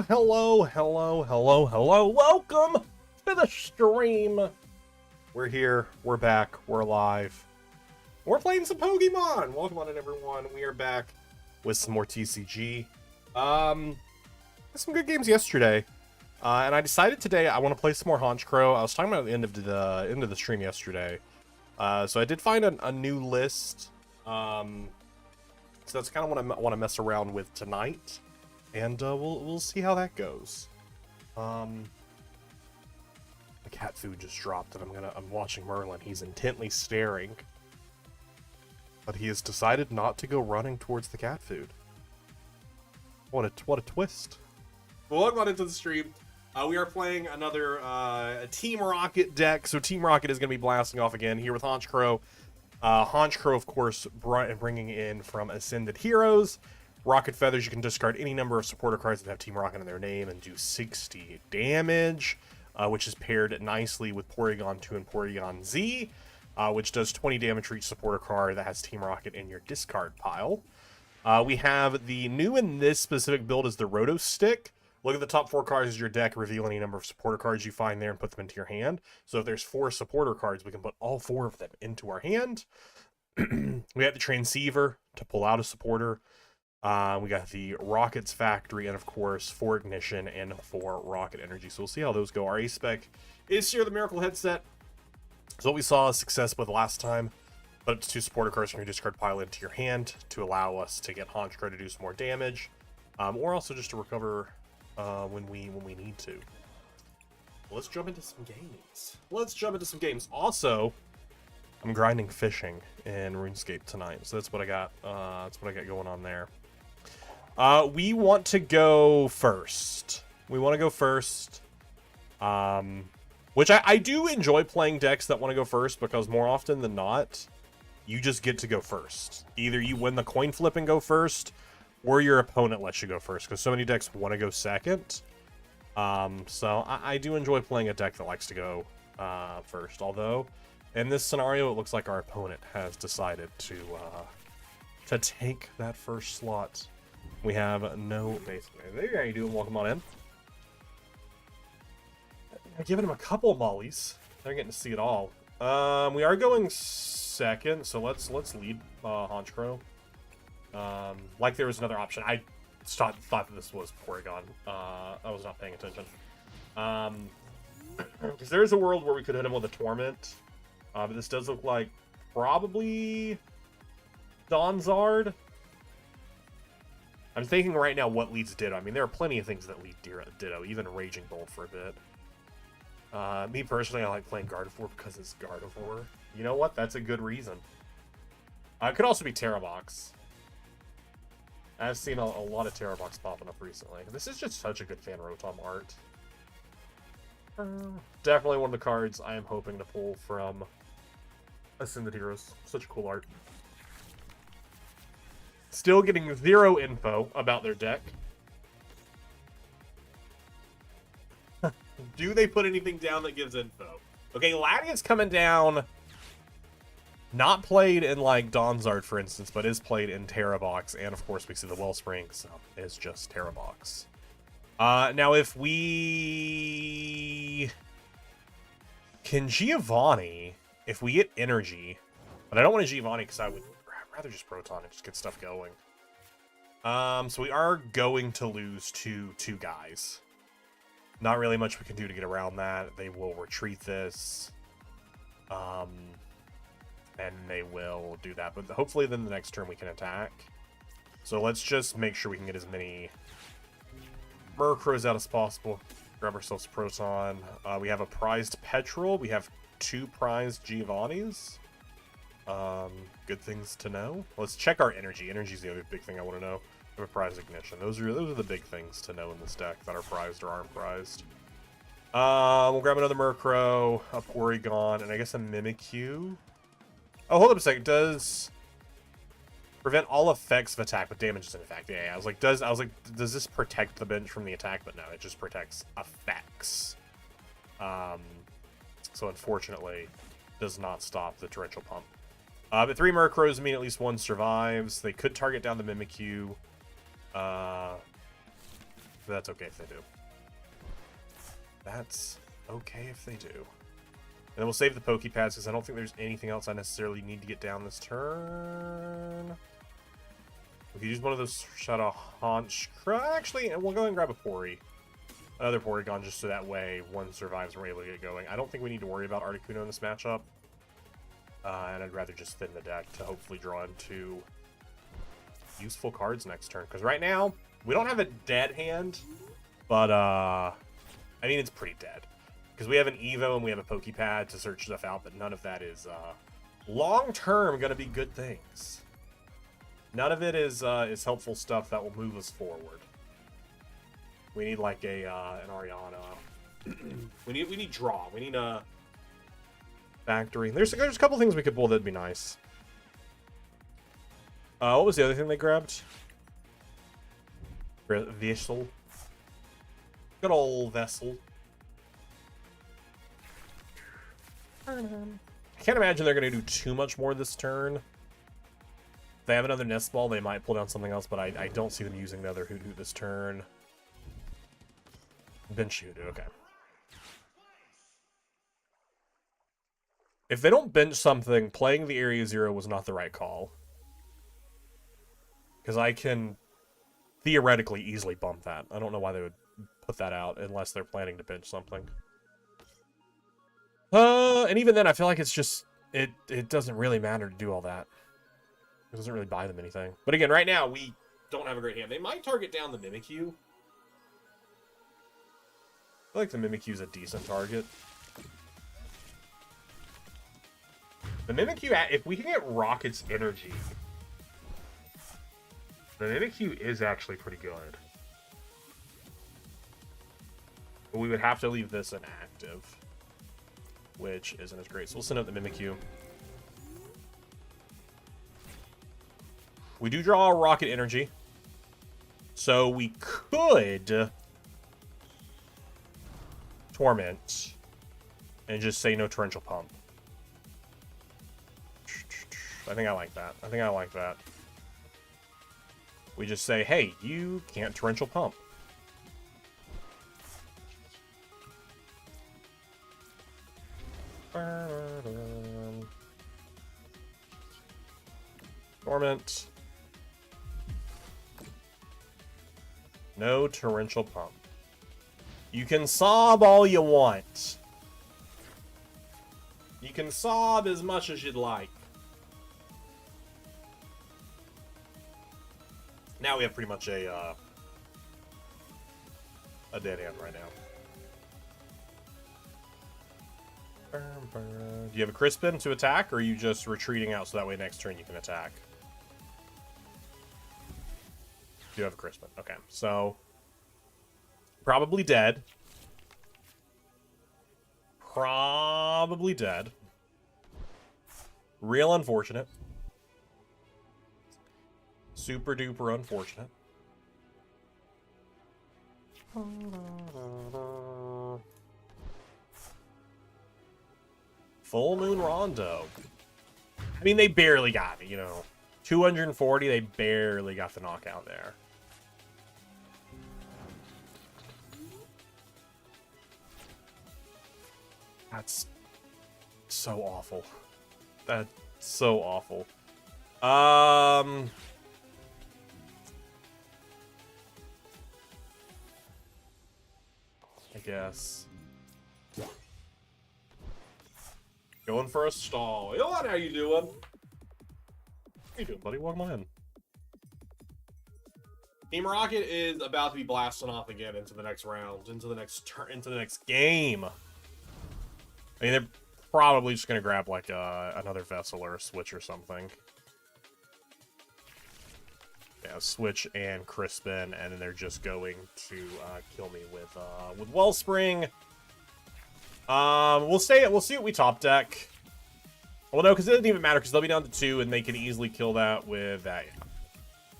Hello. Welcome to the stream. We're here. We're back. We're alive. We're playing some Pokemon. Welcome on in, everyone. We are back with some more TCG. Some good games yesterday. And I decided today I want to play some more Honchkrow. I was talking about the end of the stream yesterday. So I did find a new list. So that's kind of what I want to mess around with tonight. And we'll see how that goes. The cat food just dropped, and I'm watching Merlin. He's intently staring, but he has decided not to go running towards the cat food. What a twist! Well, welcome on into the stream. We are playing another Team Rocket deck. So Team Rocket is going to be blasting off again here with Honchkrow. Honchkrow, of course, bringing in from Ascended Heroes. Rocket Feathers, you can discard any number of supporter cards that have Team Rocket in their name and do 60 damage, which is paired nicely with Porygon 2 and Porygon Z, which does 20 damage for each supporter card that has Team Rocket in your discard pile. We have the new in this specific build is the Roto Stick. Look at the top 4 cards of your deck, reveal any number of supporter cards you find there, and put them into your hand. So if there's 4 supporter cards, we can put all 4 of them into our hand. We have the Transceiver to pull out a supporter. We got the Rockets Factory, and of course, 4 Ignition and 4 Rocket Energy. So we'll see how those go. Our A-Spec is here, the Miracle Headset. So what we saw a success with last time, but it's 2 supporter cards from your discard pile into your hand to allow us to get Honchkrow to do some more damage, or also just to recover when we need to. Let's jump into some games. Also, I'm grinding fishing in RuneScape tonight, so that's what I got. That's what I got going on there. We want to go first. Which I do enjoy playing decks that want to go first, because more often than not, you just get to go first. Either you win the coin flip and go first, or your opponent lets you go first, because so many decks want to go second. So I do enjoy playing a deck that likes to go first, although in this scenario, it looks like our opponent has decided to take that first slot. We have no base. There, how you doing? Welcome on in. I'm giving him a couple mollies. They're getting to see it all. We are going second, so let's lead Honchkrow. Like there was another option. I thought that this was Porygon. I was not paying attention. Because there's a world where we could hit him with a Torment. But this does look like probably Donzard. I'm thinking right now what leads Ditto. I mean, there are plenty of things that lead Ditto, even Raging Bolt for a bit. Me personally, I like playing Gardevoir because it's Gardevoir. You know what? That's a good reason. It could also be Terrabox. I've seen a lot of Terrabox popping up recently. This is just such a good fan Rotom art. Definitely one of the cards I am hoping to pull from Ascended Heroes. Such cool art. Still getting 0 info about their deck. Do they put anything down that gives info? Okay, Latia's coming down. Not played in, like, Donzard, for instance, but is played in Terrabox. And, of course, we see the Wellspring, so it's just Terrabox. Now, if we can Giovanni, if we get energy, but I don't want to Giovanni because I would rather just Proton and just get stuff going. So we are going to lose two guys. Not really much we can do to get around that. They will retreat this. And they will do that. But hopefully then the next turn we can attack. So let's just make sure we can get as many Murkrows out as possible. Grab ourselves Proton. We have a prized Petrol. We have 2 prized Giovannis. Good things to know. Let's check our energy. Energy is the other big thing I want to know. We have a prized Ignition. Those are the big things to know in this deck that are prized or aren't prized. We'll grab another Murkrow, a Porygon, and I guess a Mimikyu. Oh, hold up a second. Does prevent all effects of attack, but damage is in effect. Yeah, I was like, does this protect the bench from the attack? But no, it just protects effects. So unfortunately, does not stop the Torrential Pump. But 3 Murkrows mean at least 1 survives. They could target down the Mimikyu. That's okay if they do. That's okay if they do. And then we'll save the Pokepads because I don't think there's anything else I necessarily need to get down this turn. We could use one of those Shadow Haunch. Actually, we'll go and grab a Pori. Another Porygon, just so that way one survives and we're able to get going. I don't think we need to worry about Articuno in this matchup. And I'd rather just thin the deck to hopefully draw into useful cards next turn. Because right now, we don't have a dead hand. But, I mean, it's pretty dead. Because we have an Evo and we have a Pokepad to search stuff out, but none of that is long-term going to be good things. None of it is helpful stuff that will move us forward. We need like an Ariana. we need draw. We need a factory. There's a couple things we could pull that'd be nice. What was the other thing they grabbed? Vessel. Good old Vessel. I can't imagine they're going to do too much more this turn. If they have another Nest Ball, they might pull down something else, but I don't see them using the other Hoot Hoot this turn. Bench Hoot Hoot, okay. If they don't bench something, playing the Area 0 was not the right call. Because I can theoretically easily bump that. I don't know why they would put that out unless they're planning to bench something. And even then, I feel like it's just... It doesn't really matter to do all that. It doesn't really buy them anything. But again, right now, we don't have a great hand. They might target down the Mimikyu. I feel like the Mimikyu's a decent target. The Mimikyu, if we can get Rocket's energy, the Mimikyu is actually pretty good. But we would have to leave this inactive, which isn't as great. So we'll send out the Mimikyu. We do draw a Rocket energy, so we could Torment and just say no Torrential Pump. I think I like that. I think I like that. We just say, hey, you can't Torrential Pump. Torment. No Torrential Pump. You can sob all you want. You can sob as much as you'd like. Now we have pretty much a dead hand right now. Do you have a Crispin to attack, or are you just retreating out so that way next turn you can attack? You have a Crispin. Okay, so probably dead. Probably dead. Real unfortunate. Super duper unfortunate. Full Moon Rondo. I mean, they barely got it, you know. 240, they barely got the knockout there. That's so awful. That's so awful. I guess. Going for a stall. Elon, how you doing? How you doing, buddy? Welcome on in. Team Rocket is about to be blasting off again into the next round, into the next turn, into the next game. I mean, they're probably just gonna grab like another Vessel or a Switch or something. Yeah, Switch and Crispin, and then they're just going to kill me with Wellspring. We'll see what we top deck. Well, no, because it doesn't even matter, because they'll be down to 2, and they can easily kill that with that.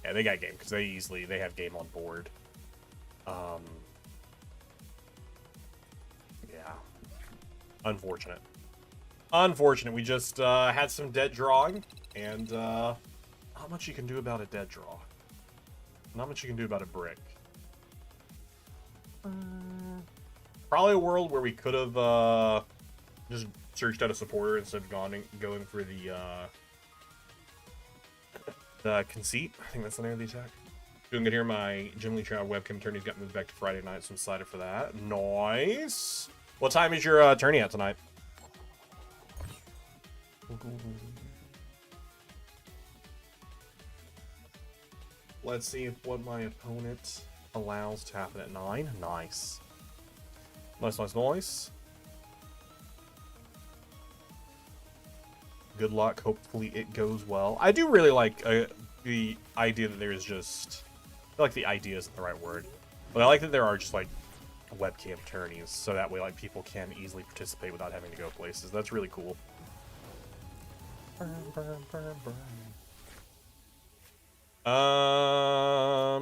Yeah, they got game, because they have game on board. Yeah. Unfortunate. Unfortunate. We just had some dead drawing, and not much you can do about a dead draw. Not much you can do about a brick. Probably a world where we could have just searched out a supporter instead of going for the conceit. I think that's the name of the attack. Doing good here. My Jim Lee Child webcam tourney's got moved back to Friday night, so I'm excited for that. Nice. What time is your tourney at tonight? Let's see what my opponent allows to happen at 9. Nice. Nice, nice, nice. Good luck. Hopefully it goes well. I do really like the idea that there is just... I feel like the idea isn't the right word. But I like that there are just, like, webcam tourneys. So that way, like, people can easily participate without having to go places. That's really cool.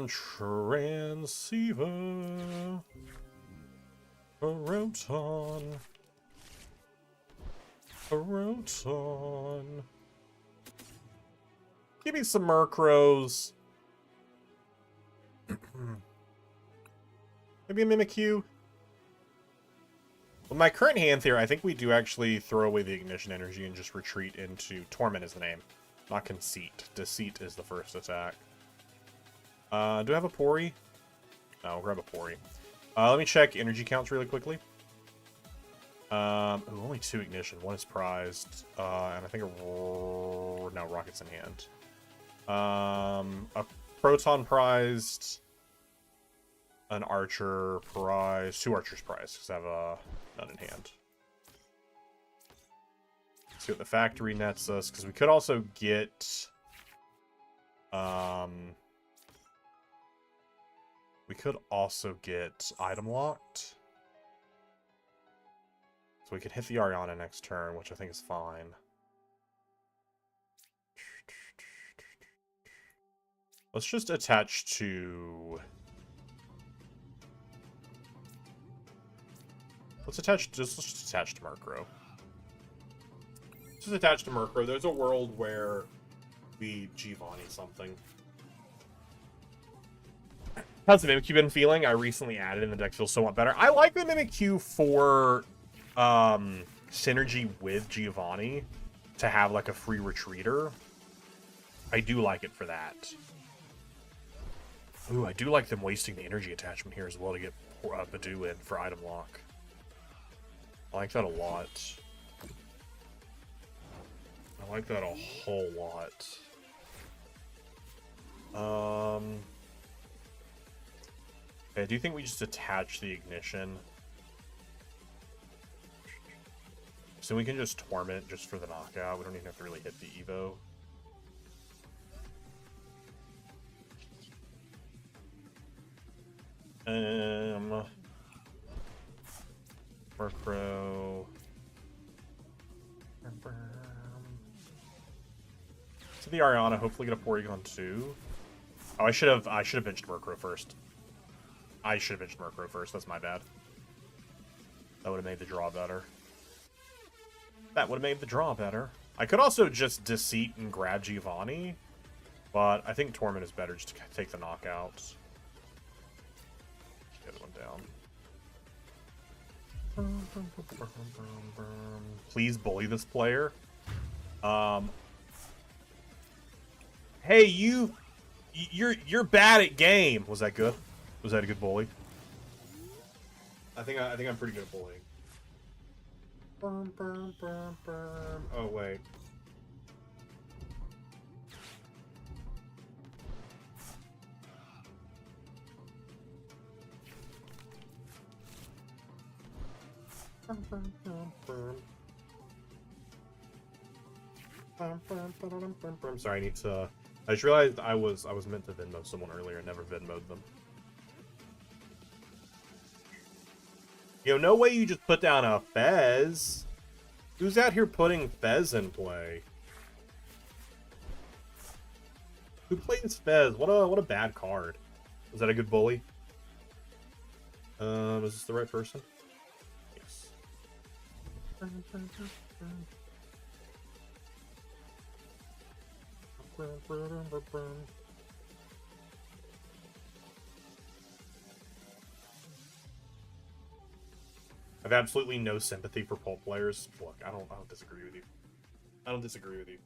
Transceiver. A Rotom. A Rotom. Give me some Murkrows. Maybe a Mimikyu. With my current hand theory, I think we do actually throw away the Ignition Energy and just retreat into... Torment is the name. Not Conceit. Deceit is the first attack. Do I have a Pori? No, I'll grab a Pori. Let me check energy counts really quickly. Ooh, only 2 Ignition. 1 is prized. And I think no, Rocket's in hand. A Proton prized. An Archer prized. 2 Archers prized, because I have none in hand. Let's see what the factory nets us, because we could also get... we could also get item locked. So we could hit the Ariana next turn, which I think is fine. Let's just attach to... Let's just attach to Murkrow. Let's just attach to Murkrow. There's a world where we Giovanni something. How's the Mimikyu been feeling? I recently added in the deck, feels so much better. I like the Mimikyu for synergy with Giovanni to have like a free retreater. I do like it for that. Ooh, I do like them wasting the energy attachment here as well to get Badoo in for item lock. I like that a lot. I like that a whole lot. Okay, do you think we just attach the Ignition? So we can just Torment just for the knockout. We don't even have to really hit the Evo. Murkrow. To the Ariana, hopefully get a Porygon too. Oh, I should have benched Murkrow first. That's my bad. That would have made the draw better. I could also just Deceit and grab Giovanni, but I think Torment is better just to take the knockouts. Get the other one down. Please bully this player. Hey, you're bad at game. Was that good? Was that a good bully? I think I'm pretty good at bullying. Oh wait. Sorry, I need to... I just realized I was meant to Venmo someone earlier and never Venmo'd them. Yo, no way you just put down a Fez. Who's out here putting Fez in play? Who plays Fez? What a bad card. Was that a good bully? Is this the right person? Yes. have absolutely no sympathy for pulp players. Look, I don't disagree with you. I don't disagree with you.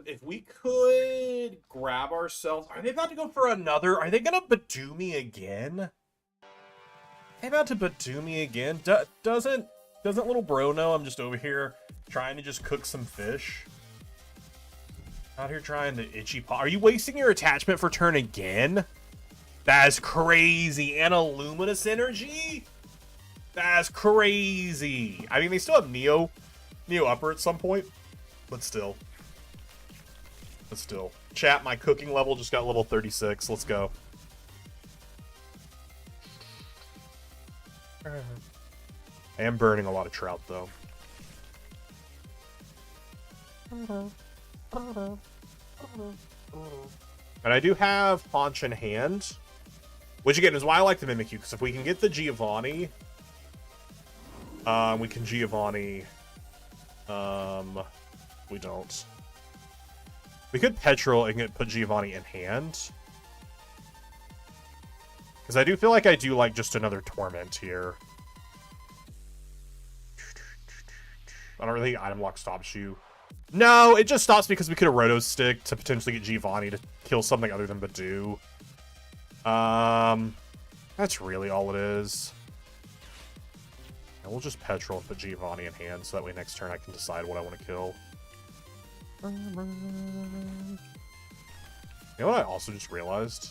If we could grab ourselves... Are they about to go for another? Are they gonna Badoo me again? Are they about to Badoo me again? Doesn't little bro know I'm just over here trying to just cook some fish? Out here trying to itchy paw. Are you wasting your attachment for turn again? That's crazy. And a luminous energy? That's crazy. I mean, they still have Neo upper at some point, but still. Chat, my cooking level just got level 36. Let's go. I am burning a lot of trout, though. And I do have Paunch in hand, which again is why I like to Mimikyu, because if we can get the Giovanni, we can Giovanni. We don't. We could Petrol and put Giovanni in hand. Because I do feel like I do like just another Torment here. I don't really think item lock stops you. No, it just stops because we could have Roto Stick to potentially get Giovanni to kill something other than Badoo. That's really all it is. And we'll just Petrol and put Giovanni in hand so that way next turn I can decide what I want to kill. You know what I also just realized?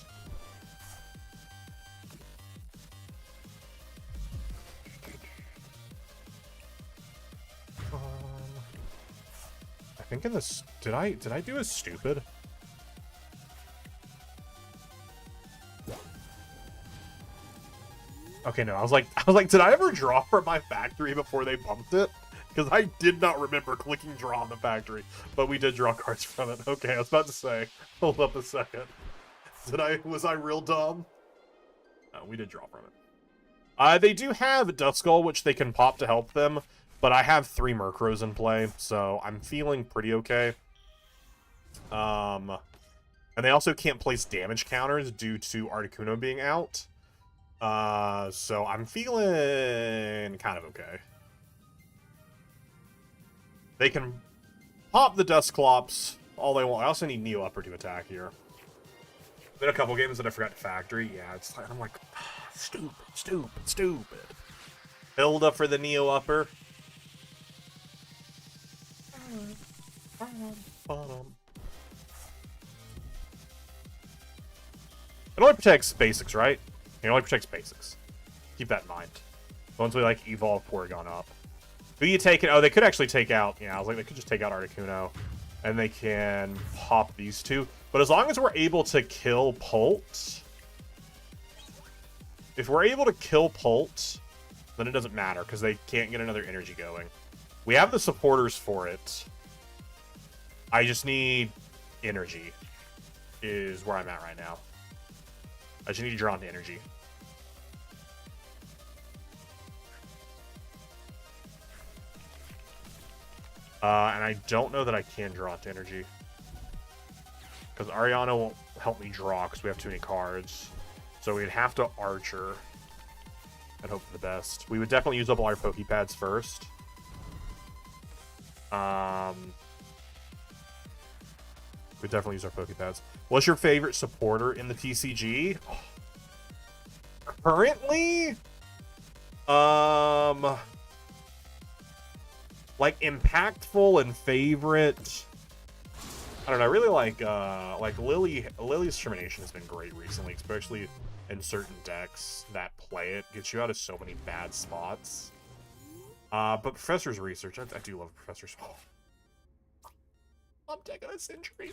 I think in this... Did I do a stupid? Okay, no, I was like, did I ever draw from my factory before they bumped it? Because I did not remember clicking draw on the factory, but we did draw cards from it. Okay, I was about to say, hold up a second. Was I real dumb? No, we did draw from it. They do have Duskull, which they can pop to help them, but I have 3 Murkrows in play, so I'm feeling pretty okay. And they also can't place damage counters due to Articuno being out. So I'm feeling kind of okay. They can pop the Dusclops all they want. I also need Neo Upper to attack here. Been a couple games that I forgot to factory. Yeah, it's like, I'm like, stupid. Hilda for the Neo Upper. It only protects basics, right? It only protects basics. Keep that in mind. Once we, like, evolve Porygon up. Who you take it? Oh, they could actually take out... Yeah, I was like, they could just take out Articuno. And they can pop these two. But as long as we're able to kill Pult... If we're able to kill Pult, then it doesn't matter, because they can't get another energy going. We have the supporters for it. I just need energy, is where I'm at right now. I just need to draw into energy. And I don't know that I can draw into energy. Because Ariana won't help me draw because we have too many cards. So we'd have to Archer and hope for the best. We would definitely use up all our Pokepads first. We'd definitely use our Pokepads. What's your favorite supporter in the TCG? Currently? Like impactful and favorite. I don't know. I really like Lily's Termination has been great recently, especially in certain decks that play it. Gets you out of so many bad spots. But Professor's Research, I do love Professor's. Oh. Top deck of the century.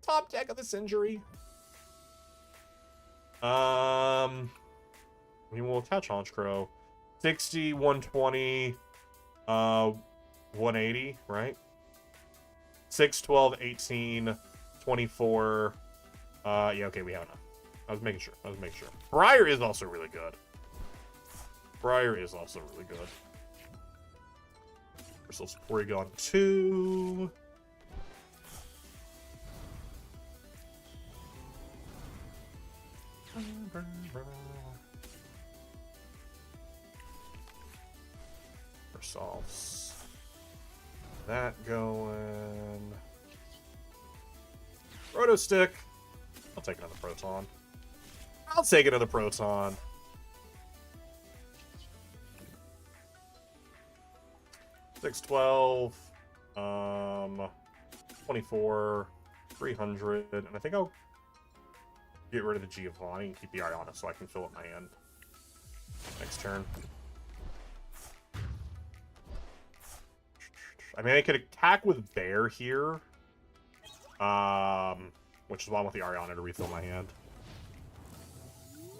Top deck of the century. We will attach Honchkrow. 60, 120, 180, right? 6, 12, 18, 24. Yeah, okay, we have enough. I was making sure. Briar is also really good. Crystal's Porygon 2. ourselves that going. Proto Stick. I'll take another Proton. I'll take another Proton. Six 12. 24. 300. And I think I'll get rid of the Giovanni and keep the Ariana so I can fill up my hand next turn. I mean, I could attack with Bear here. Which is why I want the Ariana to refill my hand.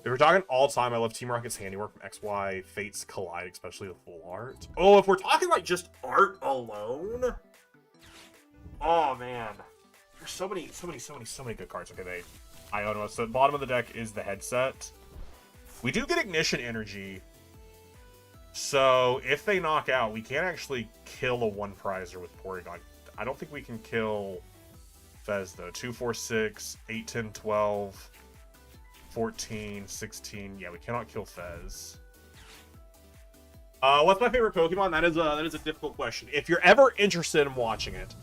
If we're talking all-time, I love Team Rocket's handiwork from XY Fates Collide, especially the full art. Oh, if we're talking like just art alone... Oh, man. There's so many good cards. Okay, Iono. So the bottom of the deck is the headset. We do get Ignition Energy. So if they knock out, we can't actually kill a one-prizer with Porygon. I don't think we can kill Fez, though. 2, 4, 6, 8, 10, 12, 14, 16. Yeah, we cannot kill Fez. What's my favorite Pokemon? That is a difficult question. If you're ever interested in watching it,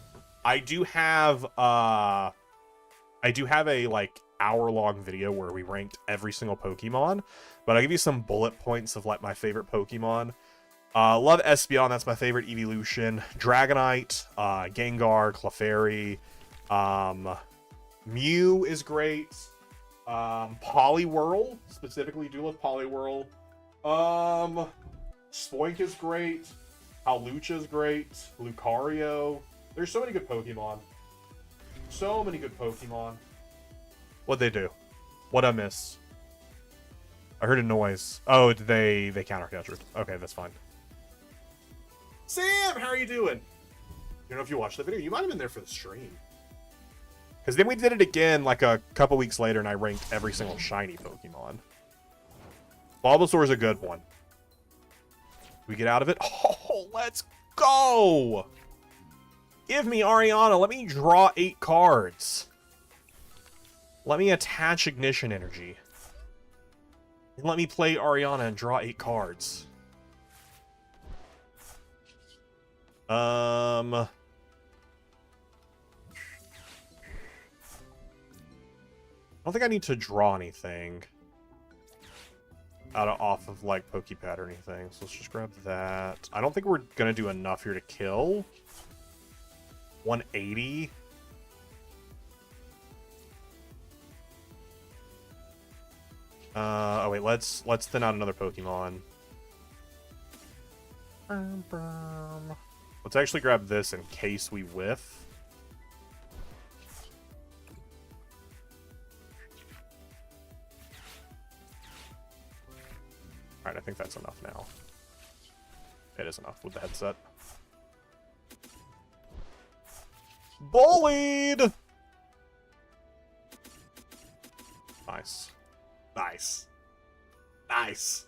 I do have a like hour-long video where we ranked every single Pokemon, but I'll give you some bullet points of like my favorite Pokemon. Love Espeon, that's my favorite evolution. Dragonite, Gengar, Clefairy, Mew is great. Poliwhirl, specifically do love Poliwhirl. Spoink is great. Hawlucha is great. Lucario. There's so many good Pokemon. So many good Pokemon. What'd they do? What'd I miss? I heard a noise. Oh, they counter-countered. Okay, that's fine. Sam, how are you doing? You know, if you watched the video, you might have been there for the stream. Because then we did it again like a couple weeks later, and I ranked every single shiny Pokemon. Bulbasaur is a good one. We get out of it? Oh, let's go! Give me Ariana. Let me draw 8 cards. Let me attach Ignition Energy. And let me play Ariana and draw 8 cards. I don't think I need to draw anything off of like Pokepad or anything. So let's just grab that. I don't think we're gonna do enough here to kill. 180. Oh wait, let's thin out another Pokemon. Let's actually grab this in case we whiff. Alright, I think that's enough now. It is enough with the headset. Bullied! Nice. Nice. Nice.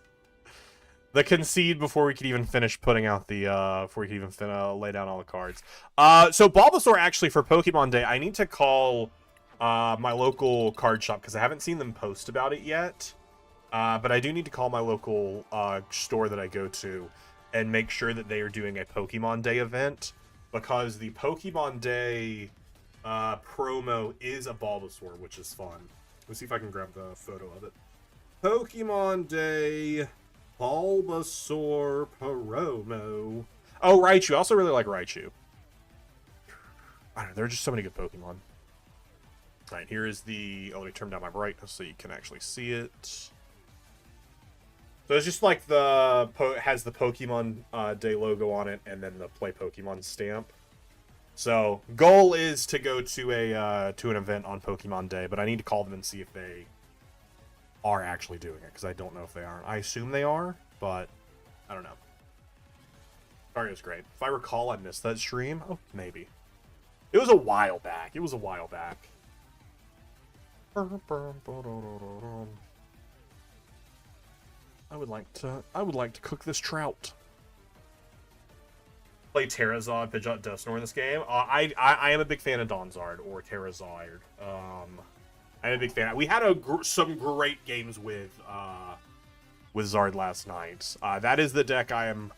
The concede before we could even finish putting out the, before we could even lay down all the cards. So Bulbasaur, actually, for Pokemon Day, I need to call my local card shop, because I haven't seen them post about it yet. But I do need to call my local store that I go to and make sure that they are doing a Pokemon Day event, because the Pokemon Day promo is a Bulbasaur, which is fun. Let's see if I can grab the photo of it. Pokemon Day Bulbasaur promo. Oh, Raichu. I also really like Raichu. I don't know, there are just so many good Pokemon. Alright, here is the... Oh, let me turn down my brightness so you can actually see it. So it's just like the... has the Pokemon Day logo on it, and then the Play Pokemon stamp. So, goal is to go to a to an event on Pokemon Day, but I need to call them and see if they are actually doing it, because I don't know if they are. I assume they are, but I don't know. Mario's great. If I recall, I missed that stream. Oh, maybe. It was a while back. It was a while back. I would like to cook this trout. Play Terrazard, Pidgeot, Dusknoir in this game. I am a big fan of Donzard or Terrazard. I'm a big fan. We had some great games with Zard last night. That is the deck I am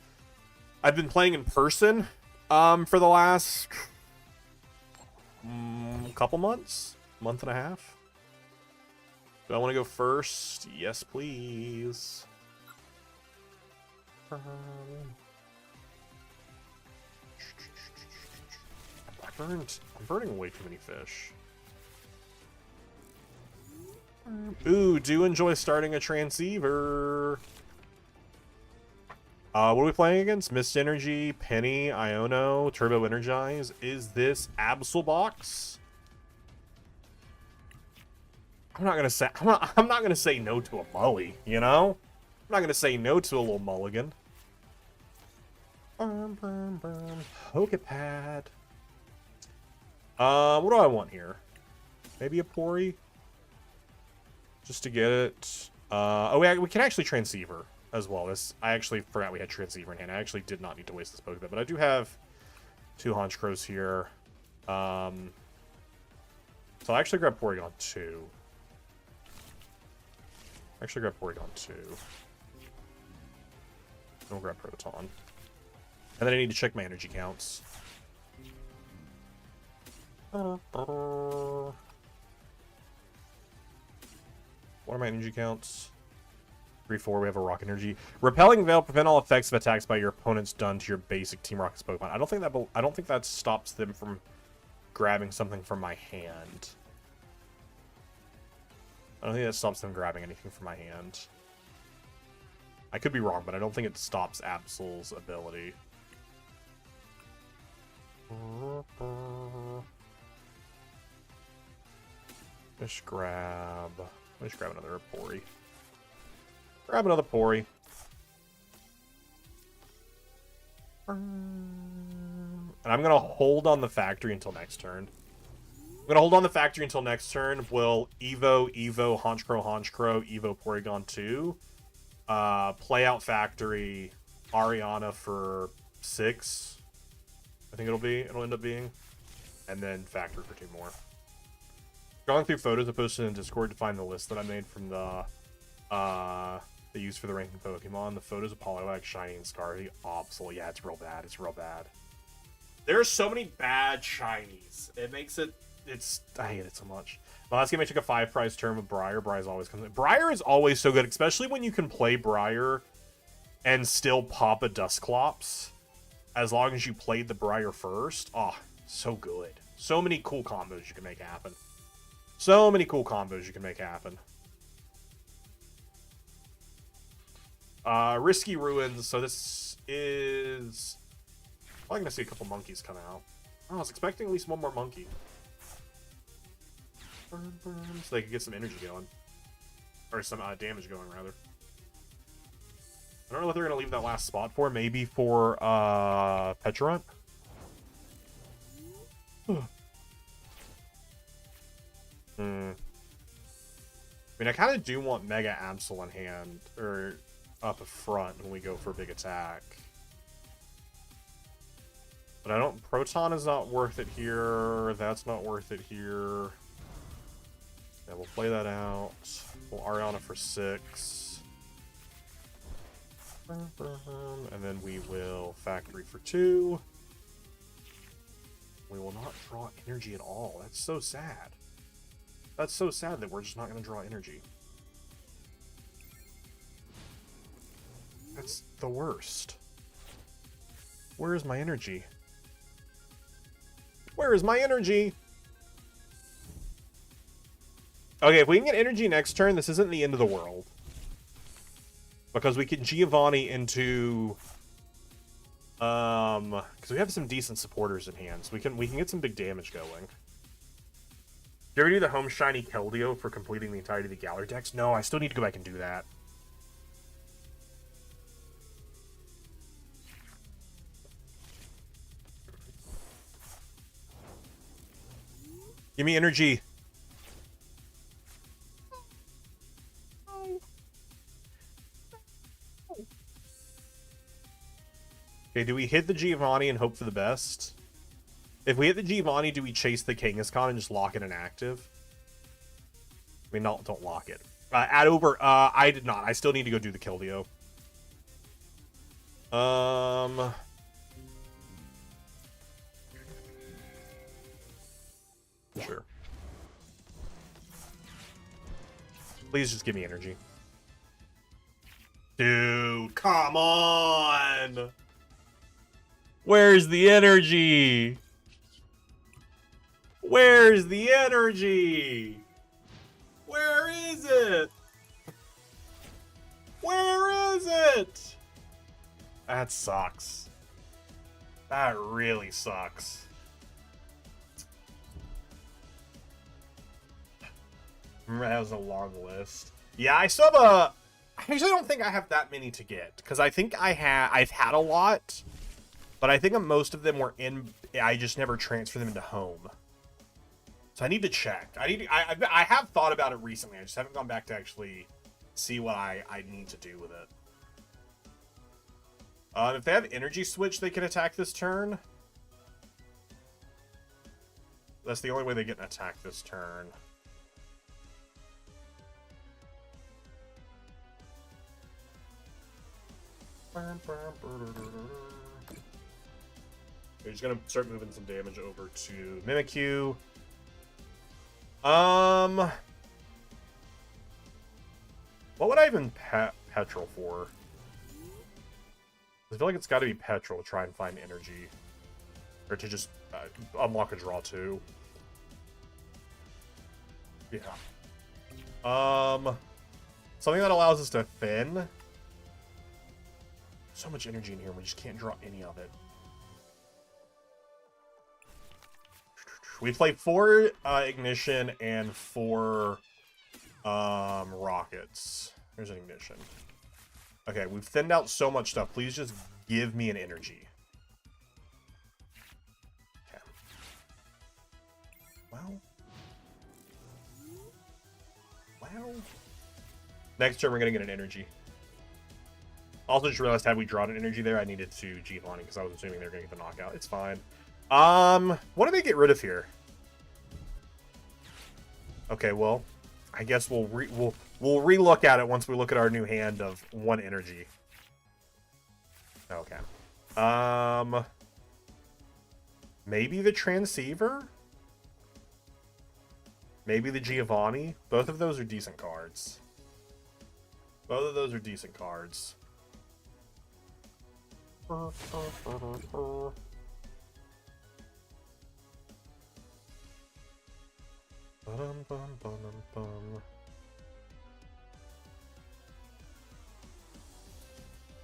I've been playing in person for the last couple months, month and a half. Do I want to go first? Yes, please. I'm burning way too many fish. Ooh, do enjoy starting a transceiver. What are we playing against? Mist Energy, Penny, Iono, Turbo Energize. Is this Absolbox? I'm not gonna say no to a Mully, you know? I'm not gonna say no to a little mulligan. Pokepad. What do I want here? Maybe a Pori? Just to get it. Oh, we can actually transceiver as well. I actually forgot we had transceiver in hand. I actually did not need to waste this Pokeball, but I do have 2 Honchkrows here. So I'll actually grab Porygon 2. Actually grab Porygon 2. We'll grab Proton. And then I need to check my energy counts. What are my energy counts? 3-4, we have a Rock Energy. Repelling Veil, prevent all effects of attacks by your opponents done to your basic Team Rocket's Pokemon. I don't think that stops them from grabbing something from my hand. I don't think that stops them grabbing anything from my hand. I could be wrong, but I don't think it stops Absol's ability. Just grab another Pori. Grab another Pori. And I'm gonna hold on the factory until next turn. We'll Evo, Honchkrow, Evo, Porygon 2. Play out factory, Ariana for 6. I think it'll end up being. And then factory for 2 more. Going through photos I posted in Discord to find the list that I made from the they use for the ranking Pokemon. The photos of Poliwag, Shiny, and Scarly. Absol. Yeah, it's real bad. It's real bad. There are so many bad shinies. It makes it. I hate it so much. My last game I took a 5-prize turn with Briar. Briar's always comes in. Briar is always so good, especially when you can play Briar and still pop a Dusclops. As long as you played the Briar first. Oh, so good. So many cool combos you can make happen. Risky Ruins. So this is... I'm going to see a couple monkeys come out. Oh, I was expecting at least one more monkey. So they could get some energy going. Or some damage going, rather. I don't know what they're going to leave that last spot for. Maybe for Petrorunt? I mean, I kind of do want Mega Absol in hand, or up front when we go for a big attack. But I don't... Proton is not worth it here. That's not worth it here. Yeah, we'll play that out. We'll Ariana for 6. And then we will Factory for 2. We will not draw energy at all. That's so sad. That's so sad that we're just not going to draw energy. That's the worst. Where is my energy? Where is my energy? Okay, if we can get energy next turn, this isn't the end of the world. Because we can Giovanni into... because we have some decent supporters in hand, so we can get some big damage going. Did you ever do the Home Shiny Keldeo for completing the entirety of the Galar decks? No, I still need to go back and do that. Give me energy. Okay, do we hit the Giovanni and hope for the best? If we hit the Giovanni, do we chase the Kangaskhan and just lock it inactive? I mean, don't lock it. Add over... I did not. I still need to go do the Keldeo. Sure. Please just give me energy. Dude, come on! Where's the energy? Where's the energy? Where is it? Where is it? That sucks. That really sucks. Remember, that was a long list. Yeah, I still have a... I actually don't think I have that many to get, because I think I've had a lot, but I think most of them were in... I just never transferred them into home. So I need to check. I have thought about it recently. I just haven't gone back to actually see what I need to do with it. If they have energy switch, they can attack this turn. That's the only way they get an attack this turn. We're just gonna start moving some damage over to Mimikyu. What would I even petrol for? I feel like it's got to be petrol to try and find energy, or to just unlock a draw too. Yeah. Something that allows us to thin. So much energy in here, we just can't draw any of it. We play 4 ignition and 4 rockets. There's an ignition. Okay, we've thinned out so much stuff. Please just give me an energy. Okay. Well. Next turn, we're gonna get an energy. Also, just realized, had we drawn an energy there, I needed to Giovanni because I was assuming they were going to get the knockout. It's fine. What do they get rid of here? Okay, well, I guess we'll relook at it once we look at our new hand of 1 energy. Okay. Maybe the Transceiver? Maybe the Giovanni? Both of those are decent cards. Both of those are decent cards.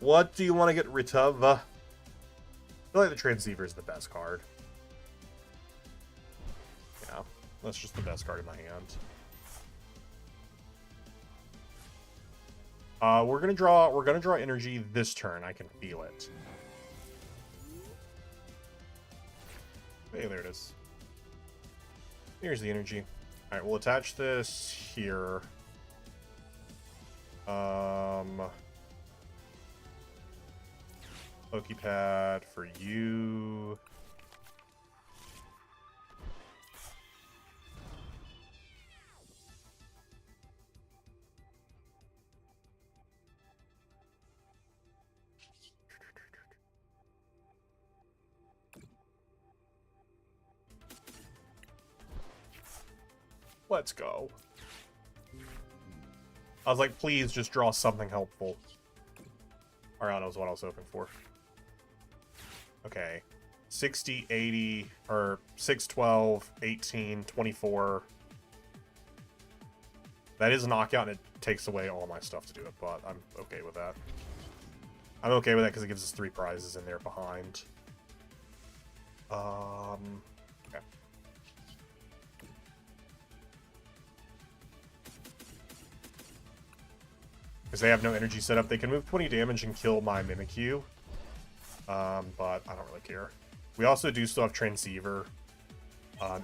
What do you want to get rid of? I feel like the Transceiver is the best card. Yeah, that's just the best card in my hand. We're gonna draw energy this turn. I can feel it. Hey, there it is. Here's the energy. Alright, we'll attach this here. Pokepad for you. Let's go. I was like, please just draw something helpful. Ariana was what I was hoping for. Okay. 60, 80, or 6, 12, 18, 24. That is a knockout, and it takes away all my stuff to do it, but I'm okay with that. I'm okay with that because it gives us 3 prizes in there behind. Okay. Because they have no energy set up. They can move 20 damage and kill my Mimikyu. But I don't really care. We also do still have Transceiver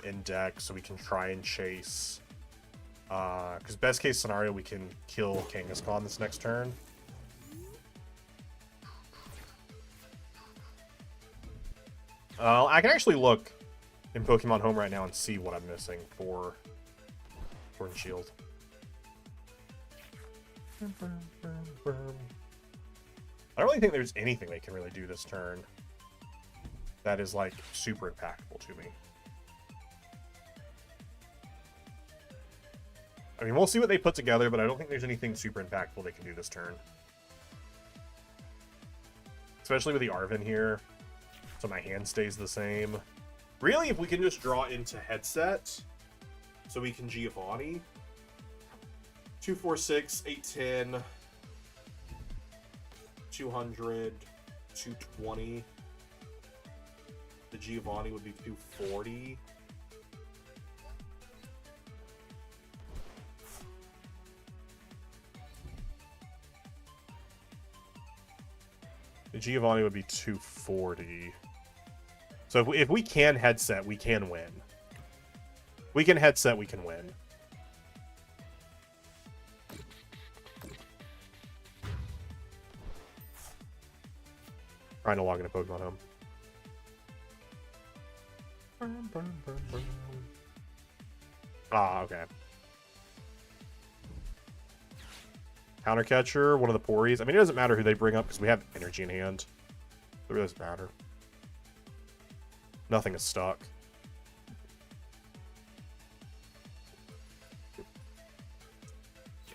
in deck, so we can try and chase. Because best case scenario, we can kill Kangaskhan this next turn. I can actually look in Pokemon Home right now and see what I'm missing for Sword and Shield. I don't really think there's anything they can really do this turn that is, like, super impactful to me. I mean, we'll see what they put together, but I don't think there's anything super impactful they can do this turn. Especially with the Arven here. So my hand stays the same. Really, if we can just draw into headset, so we can Giovanni. 2, 4, 6, 8, 10, 200, 220. The Giovanni would be 240. The Giovanni would be 240. So if we can headset, we can win. We can headset, we can win. Trying to log into Pokemon Home. Ah, okay. Counter catcher, one of the Pories. I mean, it doesn't matter who they bring up because we have energy in hand. It really doesn't matter. Nothing is stuck.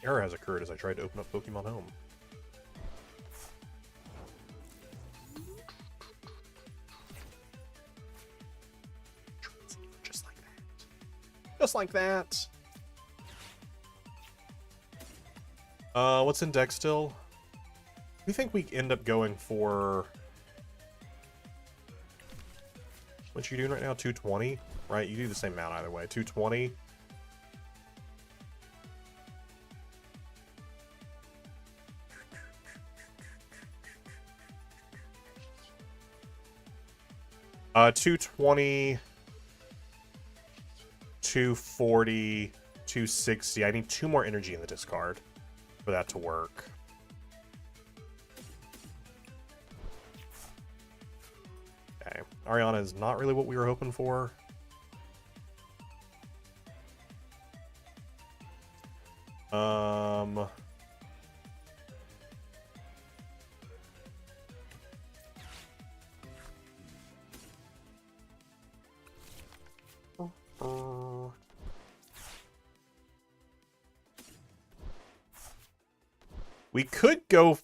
Error has occurred as I tried to open up Pokemon Home. Just like that. Just like that. What's in deck still? We think we end up going for... What you doing right now? 220? Right? You do the same amount either way. 220. Uh, 220, 240, 260. I need 2 more energy in the discard for that to work. Okay. Ariana is not really what we were hoping for.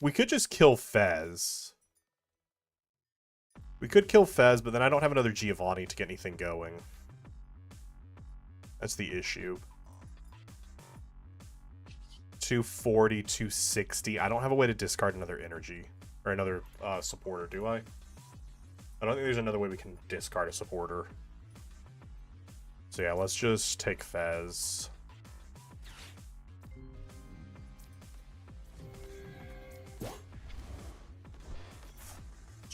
We could just kill Fez. We could kill Fez, but then I don't have another Giovanni to get anything going. That's the issue. 240, 260. I don't have a way to discard another energy. Or another supporter, do I? I don't think there's another way we can discard a supporter. So yeah, let's just take Fez.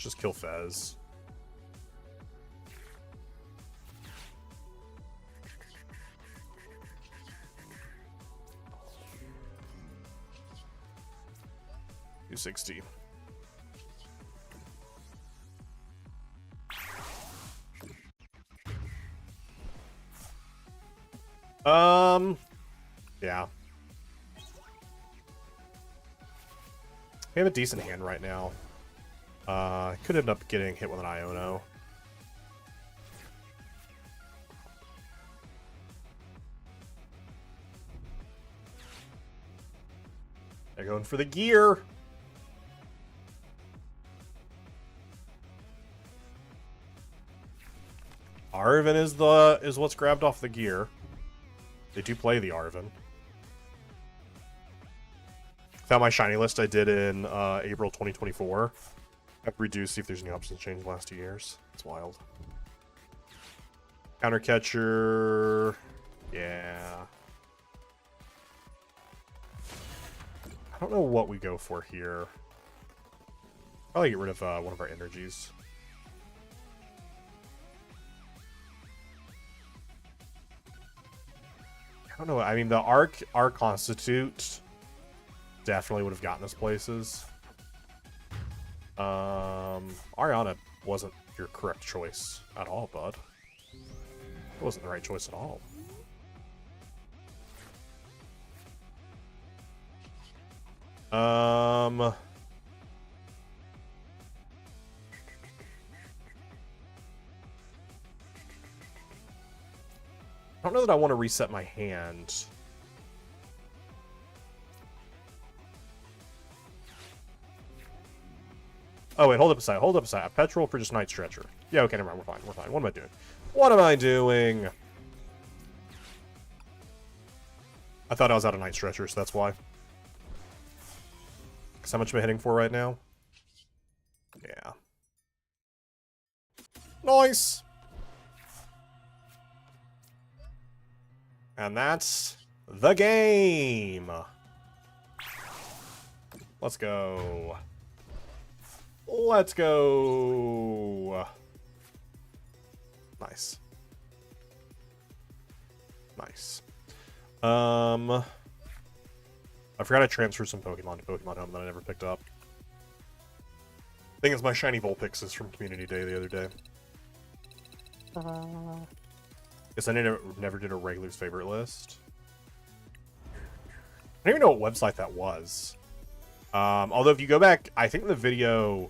Let's just kill Fez. $260. Yeah. We have a decent hand right now. Could end up getting hit with an Iono. They're going for the gear. Arven is what's grabbed off the gear. They do play the Arven. Found my shiny list I did in April 2024. I've reduced, see if there's any options changed in the last 2 years. It's wild. Counter catcher. Yeah. I don't know what we go for here. Probably get rid of one of our energies. I don't know. I mean, the Arc Constitute definitely would have gotten us places. Ariana wasn't your correct choice at all, bud. It wasn't the right choice at all. I don't know that I want to reset my hand. Oh, wait, hold up a sec. Hold up a sec. Petrol for just Night Stretcher. Yeah, okay, never mind. We're fine. We're fine. What am I doing? What am I doing? I thought I was out of Night Stretcher, so that's why. Because how much am I hitting for right now? Yeah. Nice! And that's the game! Let's go. Let's go! Nice. Nice. I forgot I transferred some Pokemon to Pokemon Home that I never picked up. I think it's my shiny Vulpix from Community Day the other day. Guess I never did a regular's favorite list. I don't even know what website that was. Although if you go back, I think the video...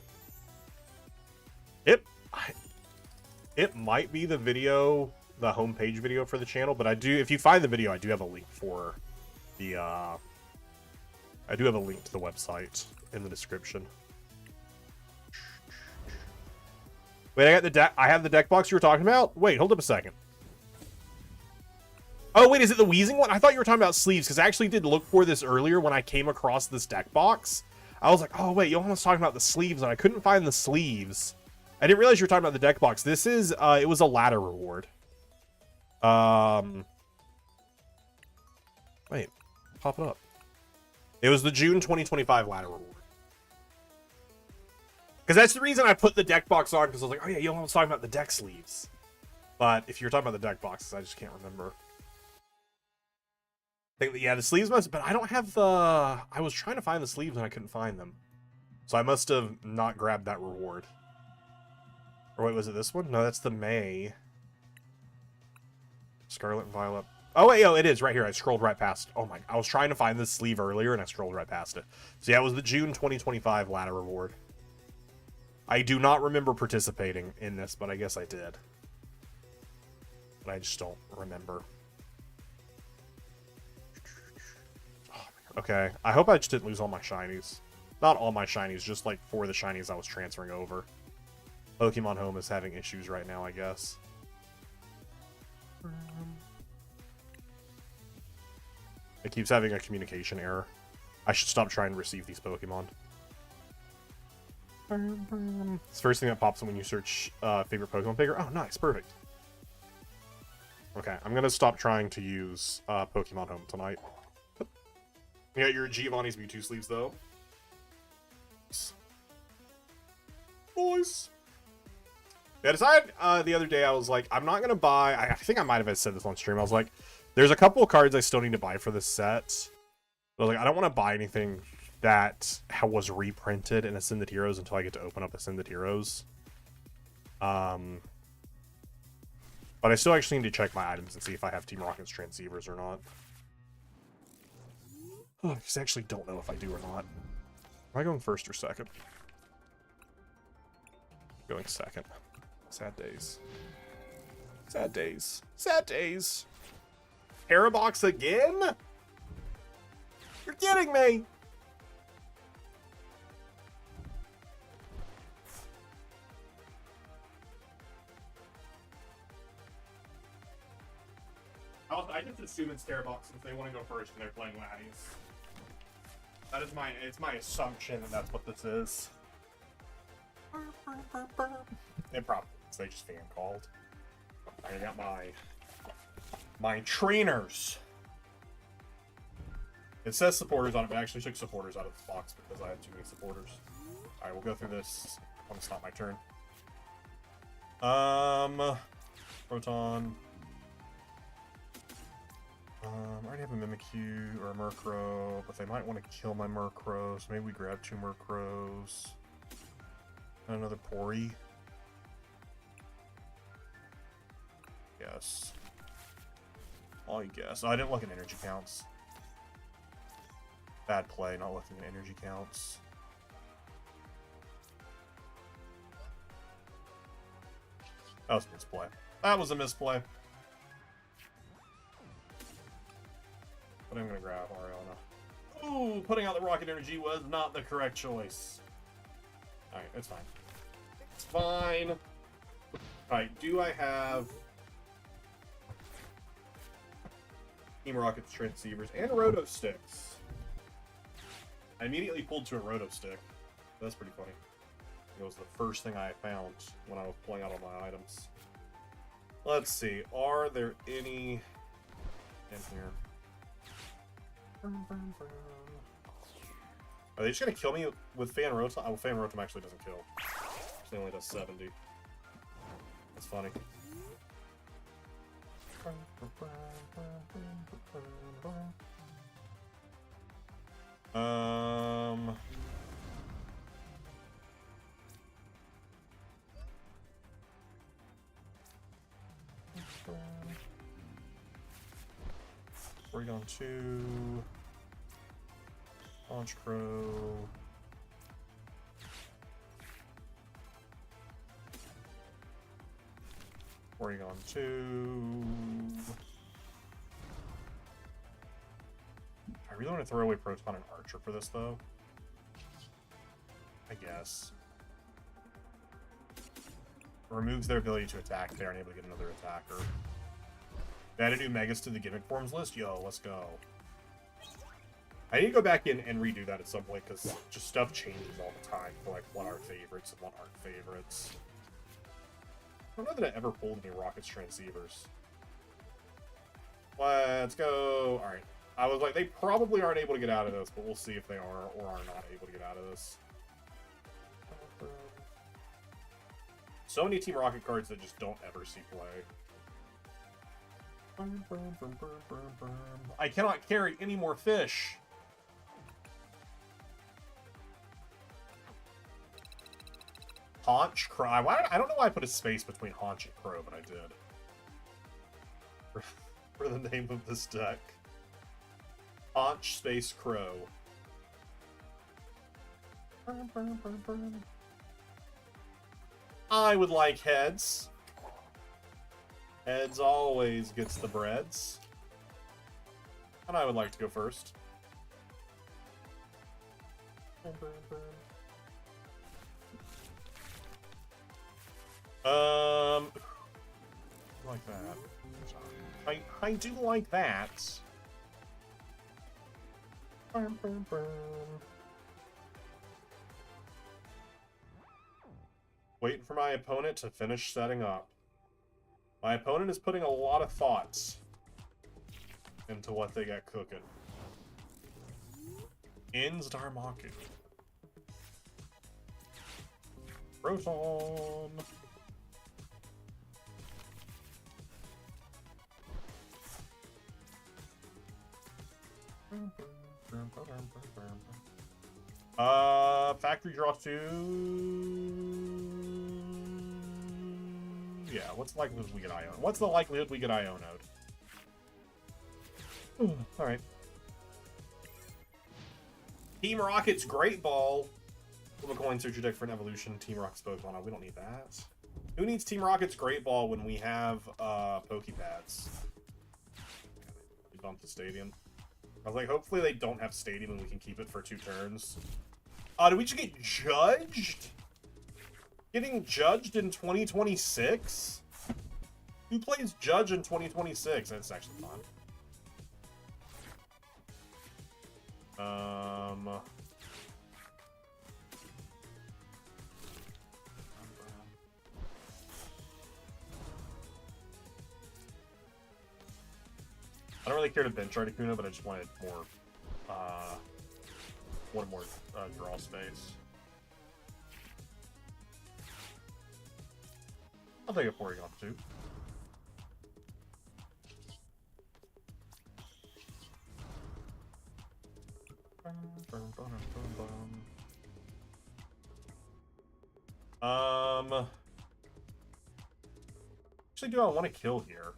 It might be the video, the homepage video for the channel, but I do, if you find the video, I do have a link for the, I do have a link to the website in the description. Wait, I got the deck, I have the deck box you were talking about? Wait, hold up a second. Oh, wait, is it the Wheezing one? I thought you were talking about sleeves, because I actually did look for this earlier when I came across this deck box. I was like, oh, wait, Johan was talking about the sleeves, and I couldn't find the sleeves. I didn't realize you were talking about the deck box. This is, it was a ladder reward. Wait, pop it up. It was the June 2025 ladder reward. Because that's the reason I put the deck box on, because I was like, oh yeah, Johan was talking about the deck sleeves. But if you're talking about the deck boxes, I just can't remember. I think that, yeah, the sleeves must, but I don't have the, I was trying to find the sleeves and I couldn't find them. So I must have not grabbed that reward. Or wait, was it this one? No, that's the May. Scarlet and Violet. Oh, wait, it is right here. I scrolled right past. Oh my, I was trying to find this sleeve earlier and I scrolled right past it. So yeah, it was the June 2025 ladder reward. I do not remember participating in this, but I guess I did. But I just don't remember. Oh, okay, I hope I just didn't lose all my shinies. Not all my shinies, just like 4 of the shinies I was transferring over. Pokemon Home is having issues right now, I guess. It keeps having a communication error. I should stop trying to receive these Pokemon. It's the first thing that pops up when you search favorite Pokemon picker. Oh, nice. Perfect. Okay, I'm going to stop trying to use Pokemon Home tonight. You got your Giovanni's Mewtwo sleeves, though. Nice. Yeah, I decided the other day, I was like, I'm not going to buy... I think I might have said this on stream. I was like, there's a couple of cards I still need to buy for this set. But I was like, I don't want to buy anything that was reprinted in Ascended Heroes until I get to open up Ascended Heroes. But I still actually need to check my items and see if I have Team Rocket's transceivers or not. Oh, I just actually don't know if I do or not. Am I going first or second? Going second. Sad days. Sad days. Sad days. Parabox again? You're kidding me! I just assume it's Parabox since they want to go first and they're playing Latias. That is it's my assumption that that's what this is. It probably is. They just fan called. I got my trainers. It says supporters on it, but I actually took supporters out of the box because I had too many supporters. Alright, we'll go through this when it's not my turn. Proton. I already have a Mimikyu or a Murkrow, but they might want to kill my Murkrow, so maybe we grab 2 Murkrows. And another Pori. Yes. I'll guess. Oh, I didn't look at energy counts. Bad play, not looking at energy counts. That was a misplay. That was a misplay. But I'm gonna grab Ariana. Ooh, putting out the Rocket Energy was not the correct choice. Alright, it's fine. It's fine. Alright, do I have Team Rocket's transceivers and roto sticks? I immediately pulled to a roto stick. That's pretty funny. It was the first thing I found when I was pulling out all my items. Let's see. Are there any in here? Are they just gonna kill me with Fan Rotom? Oh, Fan Rotom actually doesn't kill. It only does 70. That's funny. We're going to Launch Crow. We're going to. I really want to throw away Proton and Archer for this, though. I guess. Removes their ability to attack if they aren't able to get another attacker. They added new Megas to the gimmick forms list? Yo, let's go. I need to go back in and redo that at some point, because just stuff changes all the time for, like, what are favorites and what aren't favorites. I don't know that I ever pulled any Rockets transceivers. Let's go. Alright. I was like, they probably aren't able to get out of this, but we'll see if they are or are not able to get out of this. So many Team Rocket cards that just don't ever see play. I cannot carry any more fish. Haunch Cry. Why? I don't know why I put a space between Haunch and Crow, but I did. For the name of this deck. Haunch space Crow. I would like heads. Heads always gets the breads. And I would like to go first. Like that. I do like that. Waiting for my opponent to finish setting up. My opponent is putting a lot of thoughts into what they got cooking. Ins Darmaku. Proton. Factory draw 2. Yeah, what's the likelihood we get Iono? What's the likelihood we get Iono'd? Alright. Team Rocket's Great Ball. Flip a coin, search your deck for an evolution. Team Rocket's Pokemon. Oh, we don't need that. Who needs Team Rocket's Great Ball when we have Pokepads? We bumped the stadium. I was like, hopefully they don't have stadium and we can keep it for 2 turns. Did we just get judged? Getting judged in 2026? Who plays Judge in 2026? That's actually fun. I don't really care to bench Articuno, but I just wanted more, draw space. I'll take a Porygon too. Actually, do I want to kill here?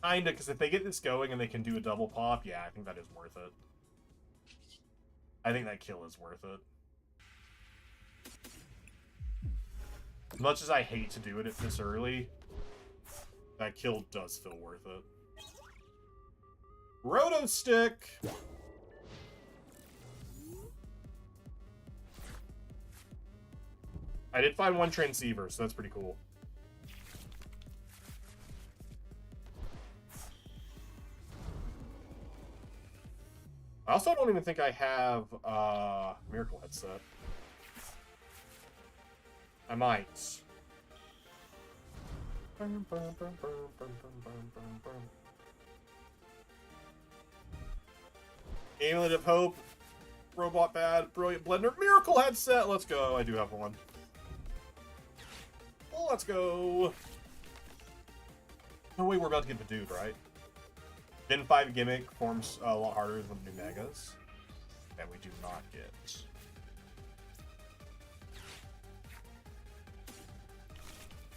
Kinda, because if they get this going and they can do a double pop, yeah, I think that is worth it. I think that kill is worth it. As much as I hate to do it at this early, that kill does feel worth it. Roto Stick! I did find one transceiver, so that's pretty cool. I also don't even think I have Miracle Headset. I might. Amulet of Hope, Robot Bad, Brilliant Blender, Miracle Headset. Let's go. I do have one. Let's go. No way we're about to get the dude, right? Then 5 gimmick forms a lot harder than new megas. And we do not get.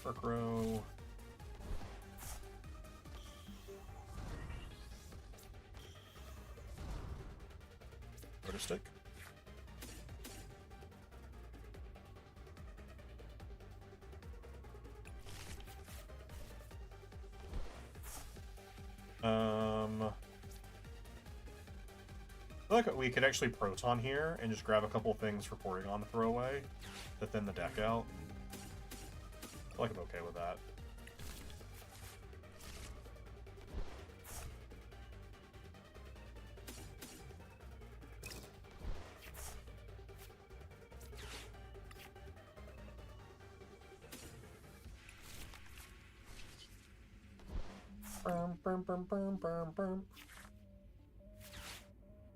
Murkrow. Rotor Stick. I feel like we could actually Proton here and just grab a couple things for Porygon to throw away to thin the deck out. I feel like I'm okay with that.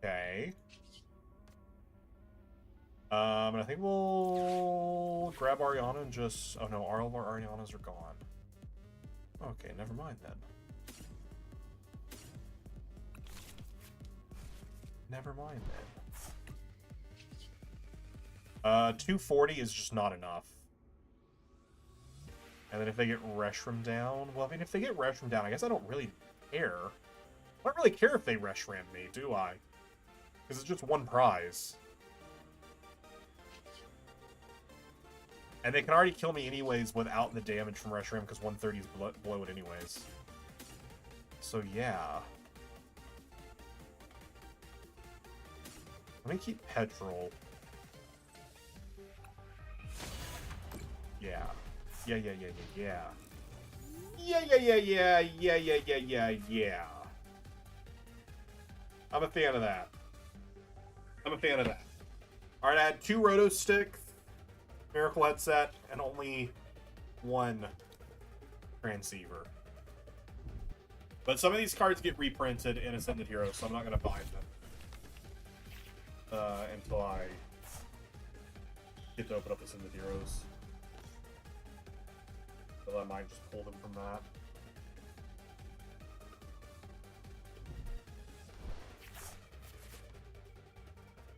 Okay. And I think we'll grab Ariana and just... Oh no, all of our Arianas are gone. Okay, never mind then. Never mind then. 240 is just not enough. And then if they get Reshiram down... Well, I mean, if they get Reshiram down, I guess I don't really care. I don't really care if they Reshiram me, do I? Because it's just one prize. And they can already kill me anyways without the damage from Reshiram, because 130 is below it anyways. So yeah. Let me keep Petrol. Yeah. Yeah. Yeah. I'm a fan of that. Alright, I had 2 Roto Sticks, Miracle Headset, and only 1 Transceiver. But some of these cards get reprinted in Ascended Heroes, so I'm not going to buy them until I get to open up Ascended Heroes. So I might just pull them from that.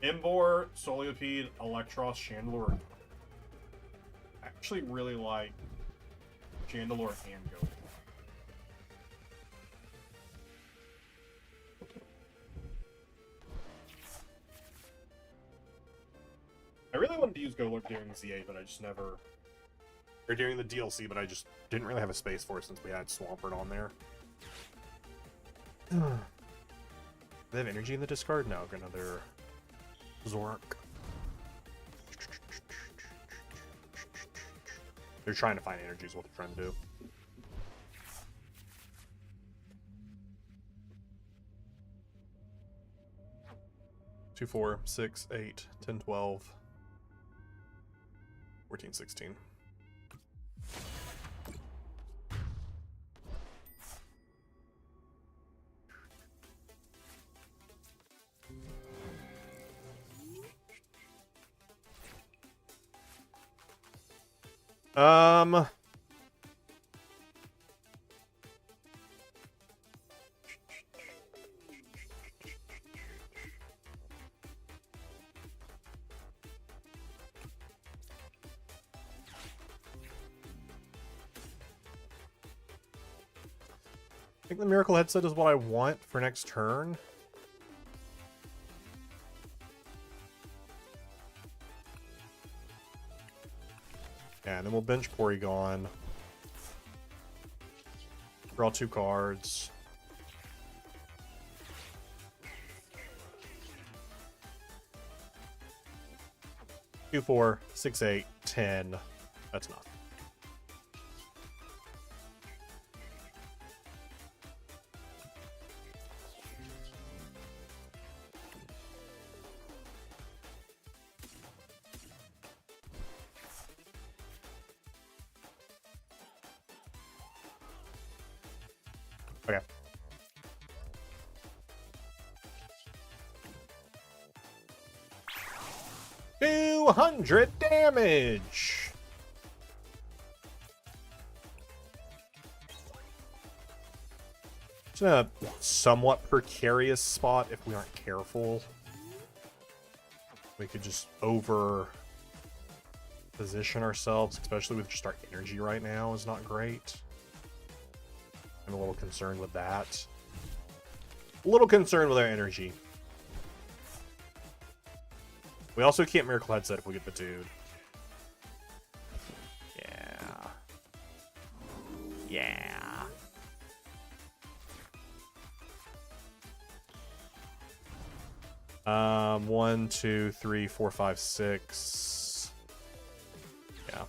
Emboar, Soliopede, Electros, Chandelure. I actually really like Chandelure and Go. I really wanted to use Golurk during ZA, but I just never... Or during the DLC, but I just didn't really have a space for it since we had Swampert on there. They have energy in the discard? No, another Zork. They're trying to find energy is what they're trying to do. Two, 4, 6, 8, 10, 12, 14, 16. I think the Miracle Headset is what I want for next turn. Yeah, and then we'll bench Porygon. Draw 2 cards. 2, 4, 6, 8, 10. That's enough. Okay. $200 damage. It's in a somewhat precarious spot if we aren't careful. We could just over position ourselves, especially with just our energy right now is not great. I'm a little concerned with that. A little concerned with our energy. We also can't Miracle Headset if we get the dude. Yeah. Yeah. 1, 2, 3, 4, 5, 6. Yeah.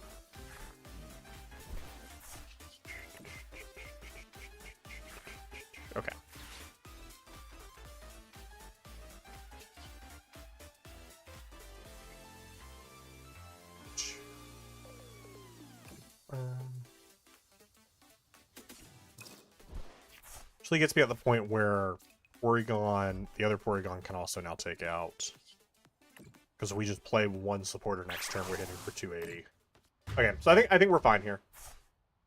Okay. Actually gets me at the point where Porygon, the other Porygon can also now take out. Because if we just play one supporter next turn, we're hitting for 280. Okay, so I think we're fine here.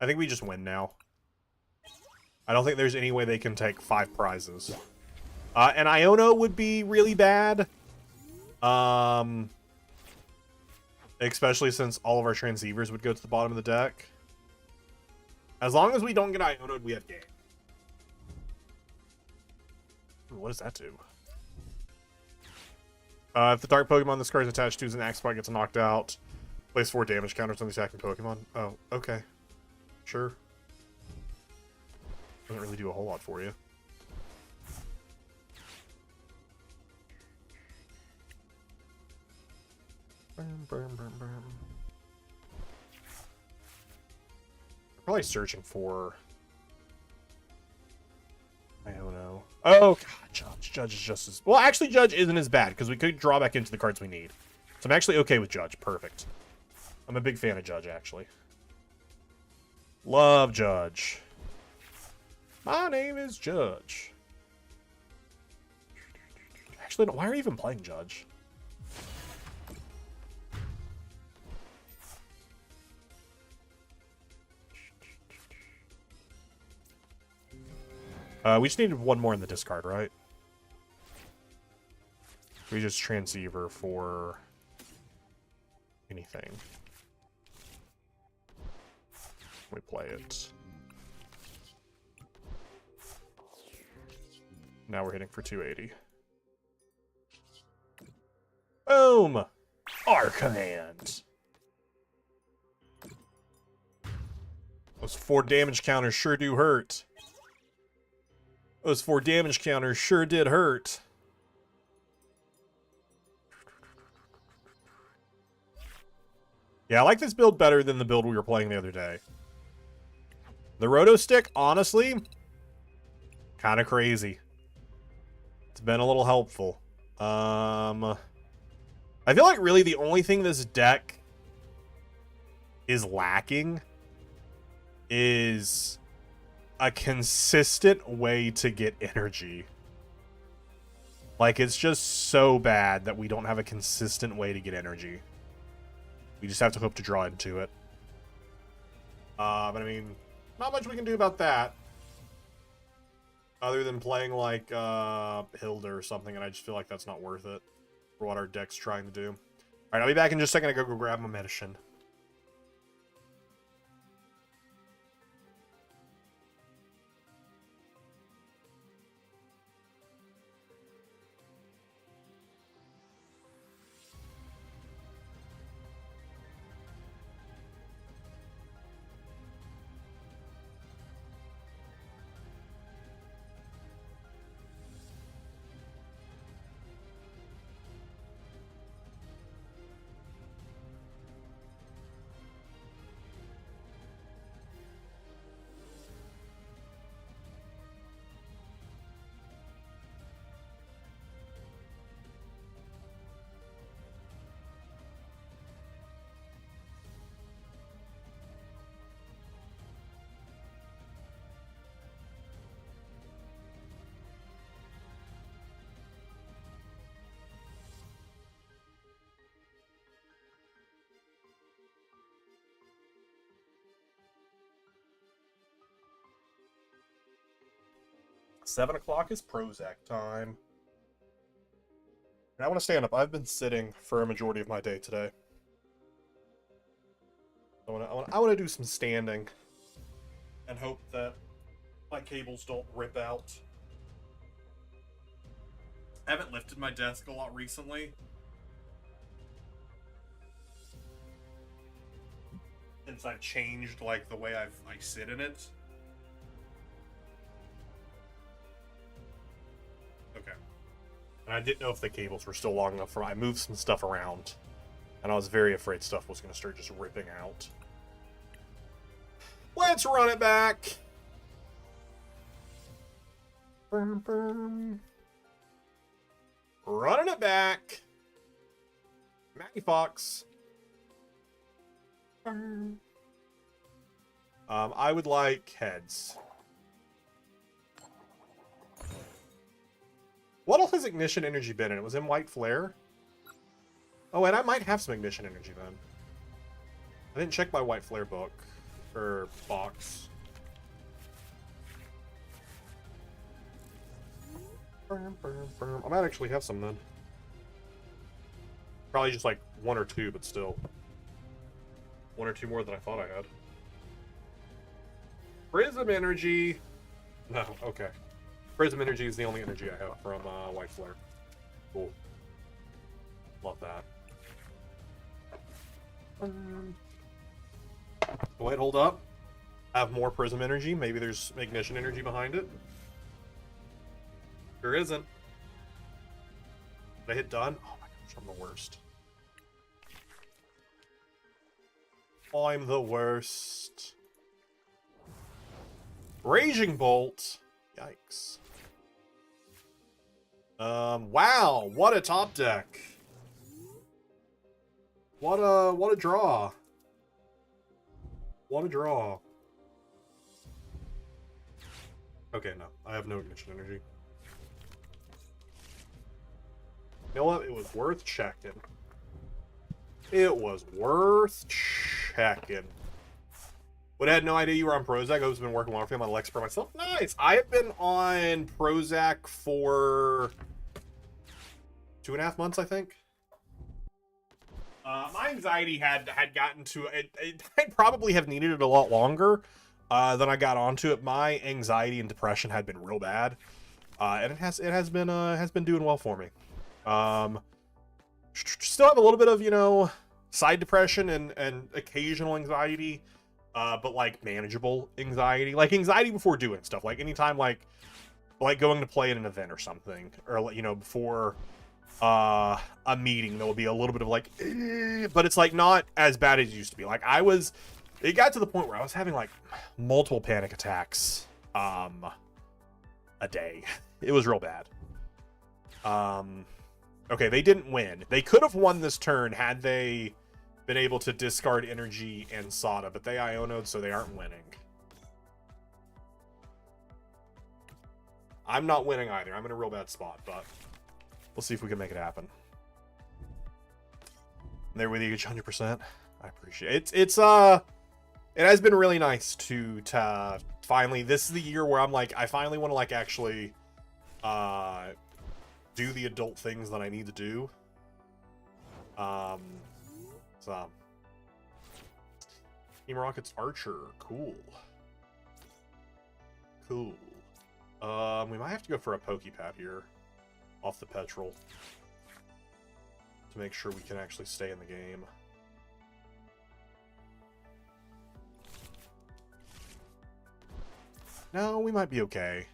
I think we just win now. I don't think there's any way they can take 5 prizes. And Iono would be really bad. Especially since all of our transceivers would go to the bottom of the deck. As long as we don't get Iono'd, we have game. Ooh, what does that do? If the dark Pokemon this card is attached to is an axe spot gets knocked out, place 4 damage counters on the attacking Pokemon. Oh, okay. Sure. Doesn't really do a whole lot for you. Probably searching for... I don't know. Oh, God, Judge. Judge is just as... Well, actually, Judge isn't as bad, because we could draw back into the cards we need. So I'm actually okay with Judge. Perfect. I'm a big fan of Judge, actually. Love Judge. My name is Judge. Actually, no, why are we even playing Judge? We just needed one more in the discard, right? We just transceiver for anything. We play it. Now we're hitting for 280. Boom! Our command. Those 4 damage counters sure do hurt. Those 4 damage counters sure did hurt. Yeah, I like this build better than the build we were playing the other day. The Roto Stick, honestly, kind of crazy. It's been a little helpful. I feel like really the only thing this deck is lacking is a consistent way to get energy. Like, it's just so bad that we don't have a consistent way to get energy. We just have to hope to draw into it. But I mean, not much we can do about that. Other than playing like Hilda or something, and I just feel like that's not worth it for what our deck's trying to do. Alright, I'll be back in just a second to go grab my medicine. 7 o'clock is Prozac time. And I want to stand up. I've been sitting for a majority of my day today. I want to do some standing and hope that my cables don't rip out. I haven't lifted my desk a lot recently. Since I've changed like the way I sit in it. Okay. And I didn't know if the cables were still long enough for I moved some stuff around. And I was very afraid stuff was going to start just ripping out. Let's run it back. Boom, boom. Running it back. Maggie Fox. I would like heads. What else has ignition energy been in? It was in White Flare. Oh, and I might have some ignition energy then. I didn't check my White Flare book. Or box. I might actually have some then. Probably just like 1 or 2, but still. 1 or 2 more than I thought I had. Prism energy. No, okay. Prism energy is the only energy I have from White Flare. Cool. Love that. Wait, hold up. Have more prism energy. Maybe there's ignition energy behind it. There isn't. Did I hit done? Oh my gosh, I'm the worst. I'm the worst. Raging Bolt. Yikes. Wow, what a top deck. What a draw. What a draw. Okay, no. I have no ignition energy. You know what? It was worth checking. It was worth checking. But I had no idea you were on Prozac. I've been working on my Lexapro myself. Nice. I have been on Prozac for 2.5 months, I think. My anxiety had gotten to it. I'd probably have needed it a lot longer than I got onto it. My anxiety and depression had been real bad, and it has been doing well for me. Still have a little bit of side depression and occasional anxiety, but like manageable anxiety, like anxiety before doing stuff, like anytime like going to play in an event or something, or before a meeting, there will be a little bit of like, but it's like not as bad as it used to be. Like it got to the point where I was having like multiple panic attacks a day. It was real bad. Okay, they didn't win. They could have won this turn had they been able to discard energy and Sada, but they Iono'd, so they aren't winning. I'm not winning either. I'm in a real bad spot, but we'll see if we can make it happen. There with you, 100%. I appreciate it. It has been really nice to finally. This is the year where I'm like, I finally want to like actually do the adult things that I need to do. So Team Rocket's Archer, cool. We might have to go for a Pokepad here off the petrol to make sure we can actually stay in the game. No, we might be okay.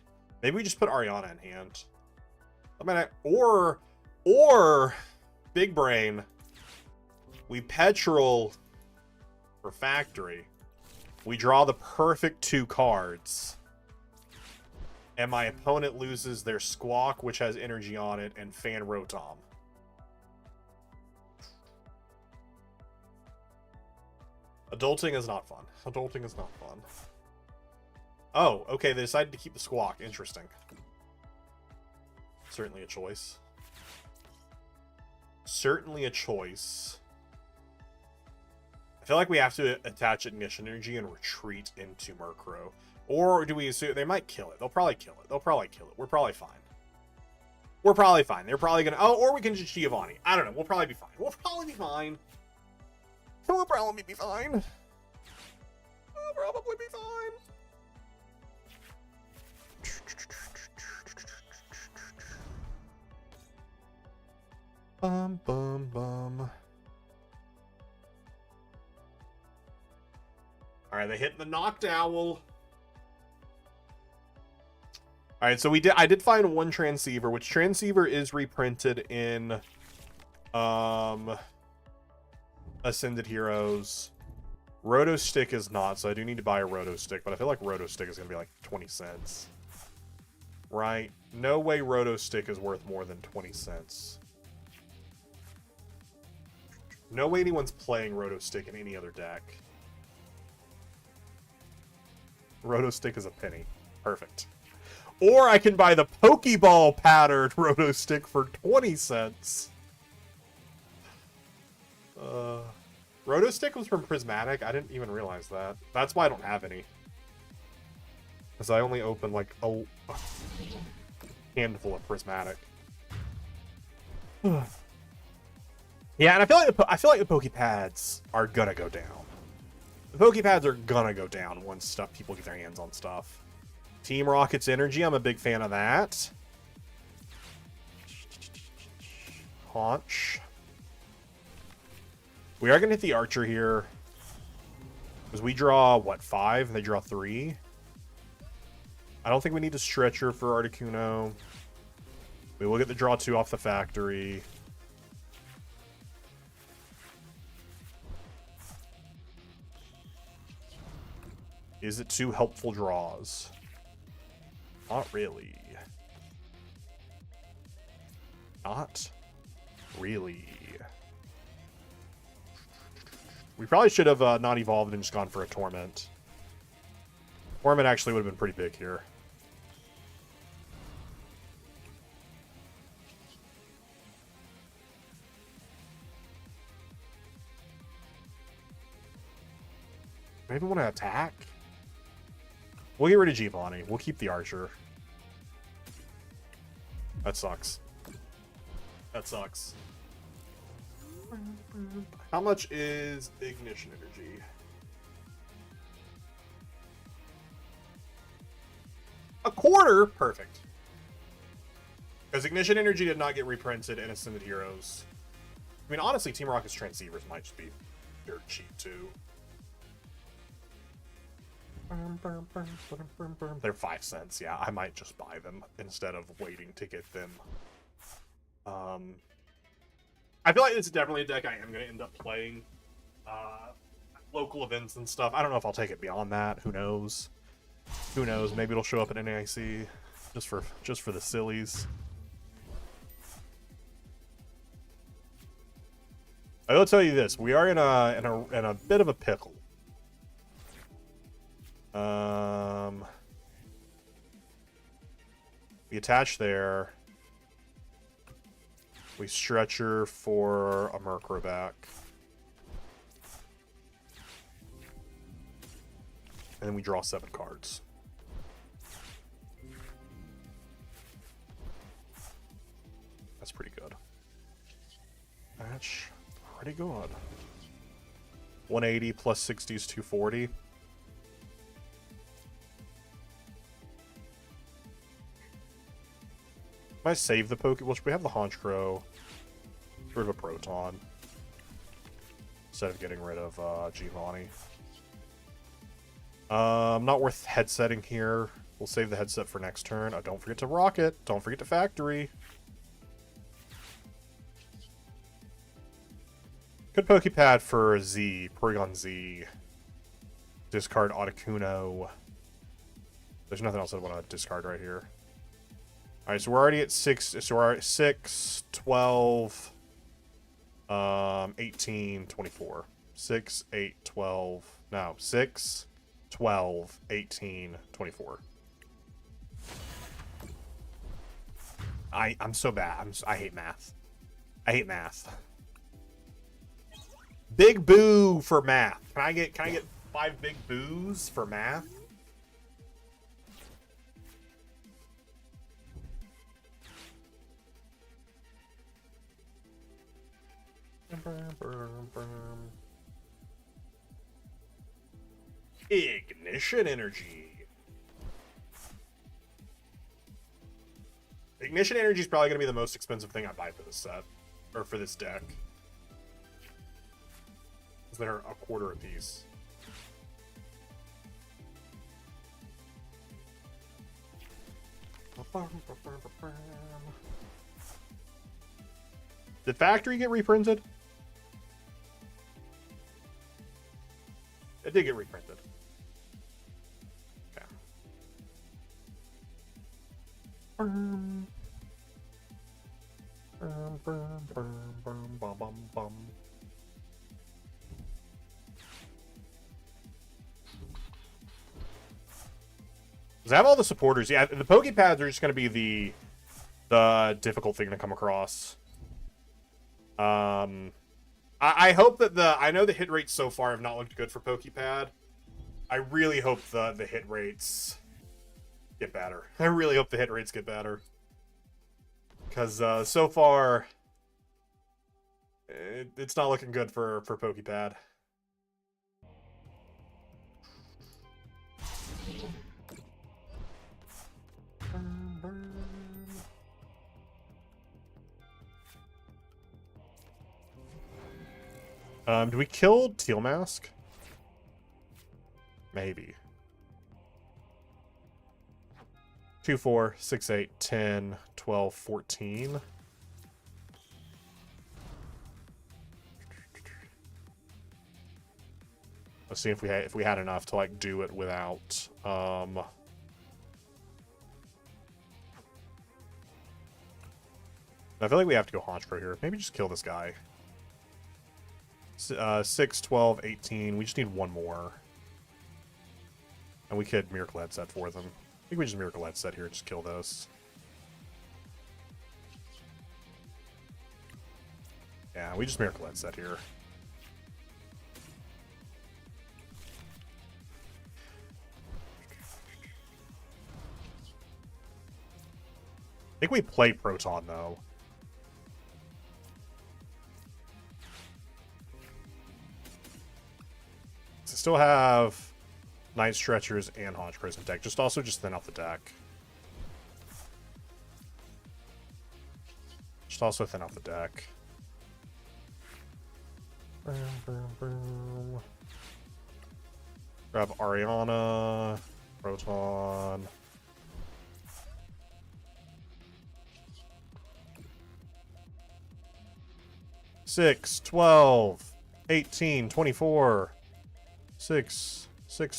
Maybe we just put Ariana in hand. I mean, or Big Brain. We petrol for Factory. We draw the perfect 2 cards. And my opponent loses their Squawk, which has energy on it, and Fan Rotom. Adulting is not fun. Adulting is not fun. Oh, okay, they decided to keep the Squawk. Interesting. Certainly a choice. Certainly a choice. I feel like we have to attach ignition energy and retreat into Murkrow. Or do we assume they might kill it? They'll probably kill it. They'll probably kill it. We're probably fine. We're probably fine. They're probably gonna. Oh, or we can just Giovanni. I don't know. We'll probably be fine. We'll probably be fine. We'll probably be fine. We'll probably be fine. Bum bum bum. All right, they hit the knocked owl. All right, so I did find one transceiver, which transceiver is reprinted in Ascended Heroes. Roto Stick is not, so I do need to buy a Roto Stick, but I feel like Roto Stick is going to be like 20 cents. Right? No way Roto Stick is worth more than 20 cents. No way anyone's playing Roto Stick in any other deck. Roto Stick is a penny. Perfect. Or I can buy the Pokeball patterned Roto Stick for 20 cents. Roto Stick was from Prismatic. I didn't even realize that. That's why I don't have any. Because I only opened like a handful of Prismatic. Yeah, and I feel like the Pokepads are gonna go down. The Pokepads are gonna go down once people get their hands on stuff. Team Rocket's Energy, I'm a big fan of that. Haunch. We are going to hit the Archer here. Because we draw, what, 5? And they draw 3? I don't think we need a Stretcher for Articuno. We will get the draw 2 off the factory. Is it 2 helpful draws? Not really. Not really. We probably should have not evolved and just gone for a Torment. Torment actually would have been pretty big here. Maybe want to attack? We'll get rid of Giovanni. We'll keep the Archer. That sucks. That sucks. How much is Ignition Energy? A quarter? Perfect. Because Ignition Energy did not get reprinted in Ascended Heroes. I mean, honestly, Team Rocket's transceivers might just be dirt cheap, too. They're 5 cents. Yeah, I might just buy them instead of waiting to get them. I feel like it's definitely a deck I am going to end up playing. Local events and stuff. I don't know if I'll take it beyond that. Who knows? Who knows? Maybe it'll show up at NAIC just for the sillies. I will tell you this: we are in a bit of a pickle. We attach there. We Stretcher for a Murkrow. And then we draw 7 cards. That's pretty good. That's pretty good. 180 plus 60 is 240. Might save the Poke. Well, we have the Honchkrow. Get rid of a Proton. Instead of getting rid of Giovanni. Not worth headsetting here. We'll save the headset for next turn. Oh, don't forget to Rocket. Don't forget to Factory. Good Pokepad for Z. Porygon Z. Discard Articuno. There's nothing else I want to discard right here. Alright, so we're already at 6. So we're at 6, 12, 18, 24. 6, 8, 12. No, 6, 12, 18, 24. I'm so bad. I hate math. I hate math. Big boo for math. Can I get 5 big boos for math? Ignition energy. Ignition energy is probably going to be the most expensive thing I buy for this set. Or for this deck. Because they're a quarter a piece. Did Factory get reprinted? It did get reprinted. Okay. Does it have all the supporters? Yeah, the Pokepads are just going to be the difficult thing to come across. I hope that I know the hit rates so far have not looked good for Pokepad. I really hope the hit rates get better. I really hope the hit rates get better. Because so far, it's not looking good for Pokepad. Do we kill Teal Mask? Maybe. 2, 4, 6, 8, 10, 12, 14. Let's see if we had enough to like do it without I feel like we have to go Honchkrow here. Maybe just kill this guy. 6, 12, 18. We just need one more. And we could Miracle Head set for them. I think we just Miracle Head set here and just kill this. Yeah, we just Miracle Head set here. I think we play Proton, though. So still have Night Stretchers and Honchkrows in deck. Also thin out the deck. Also thin out the deck. Grab Ariana, Proton. Six, 12, 18, 24. 6,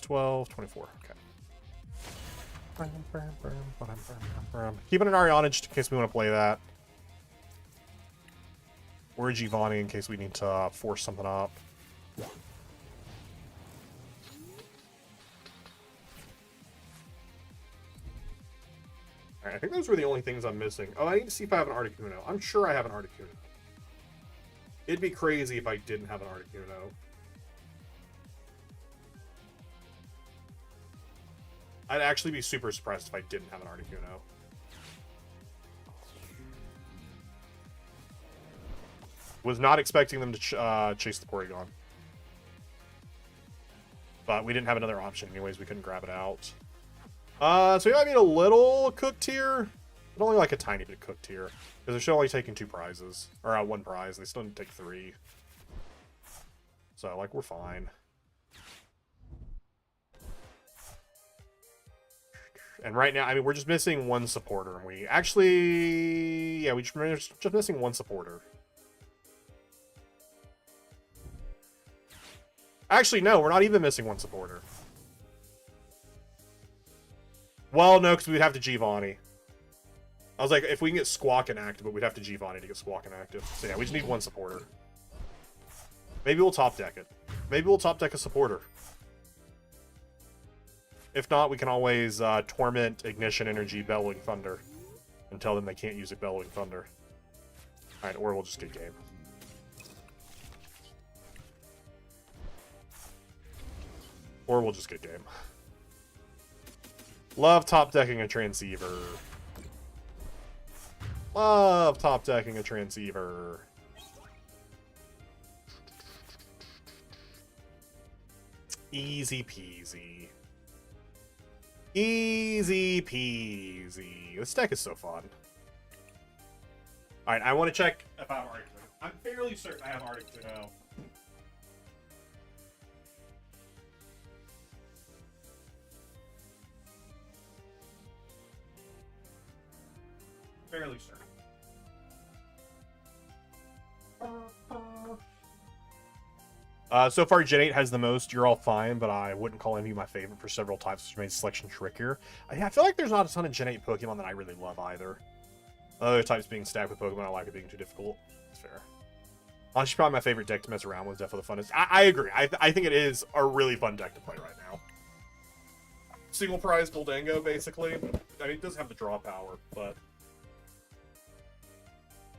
12, 24. Okay. Keeping an Ariana just in case we want to play that. Or a Giovanni in case we need to force something up. Alright, I think those were the only things I'm missing. Oh, I need to see if I have an Articuno. I'm sure I have an Articuno. It'd be crazy if I didn't have an Articuno. I'd actually be super surprised if I didn't have an Articuno. Was not expecting them to chase the Porygon. But we didn't have another option anyways. We couldn't grab it out. So we might need a little cooked here. But only like a tiny bit cooked here. Because they're still only taking 2 prizes. Or 1 prize. They still need to take 3. So, like, we're fine. And right now, I mean, we're just missing 1 supporter. And we actually... Yeah, we're just missing 1 supporter. Actually, no, we're not even missing 1 supporter. Well, no, because we'd have to Giovanni. I was like, if we can get Squawk inactive, but we'd have to Giovanni to get Squawk inactive. So yeah, we just need 1 supporter. Maybe we'll top deck it. Maybe we'll top deck a supporter. If not, we can always Torment, Ignition Energy, Bellowing Thunder. And tell them they can't use a Bellowing Thunder. Alright, or we'll just get game. Or we'll just get game. Love top decking a Transceiver. Love top decking a Transceiver. Easy peasy. Easy peasy. This deck is so fun. Alright, I want to check if I have Articuno. I'm fairly certain I have Articuno. Fairly certain. So far, Gen 8 has the most. You're all fine, but I wouldn't call any of you my favorite for several types, which made selection trickier. I feel like there's not a ton of Gen 8 Pokemon that I really love either. Other types being stacked with Pokemon I like it being too difficult. It's fair. Honestly, probably my favorite deck to mess around with. Definitely the funnest. I agree. I think it is a really fun deck to play right now. Single prize Goldango, basically. I mean, it does have the draw power, but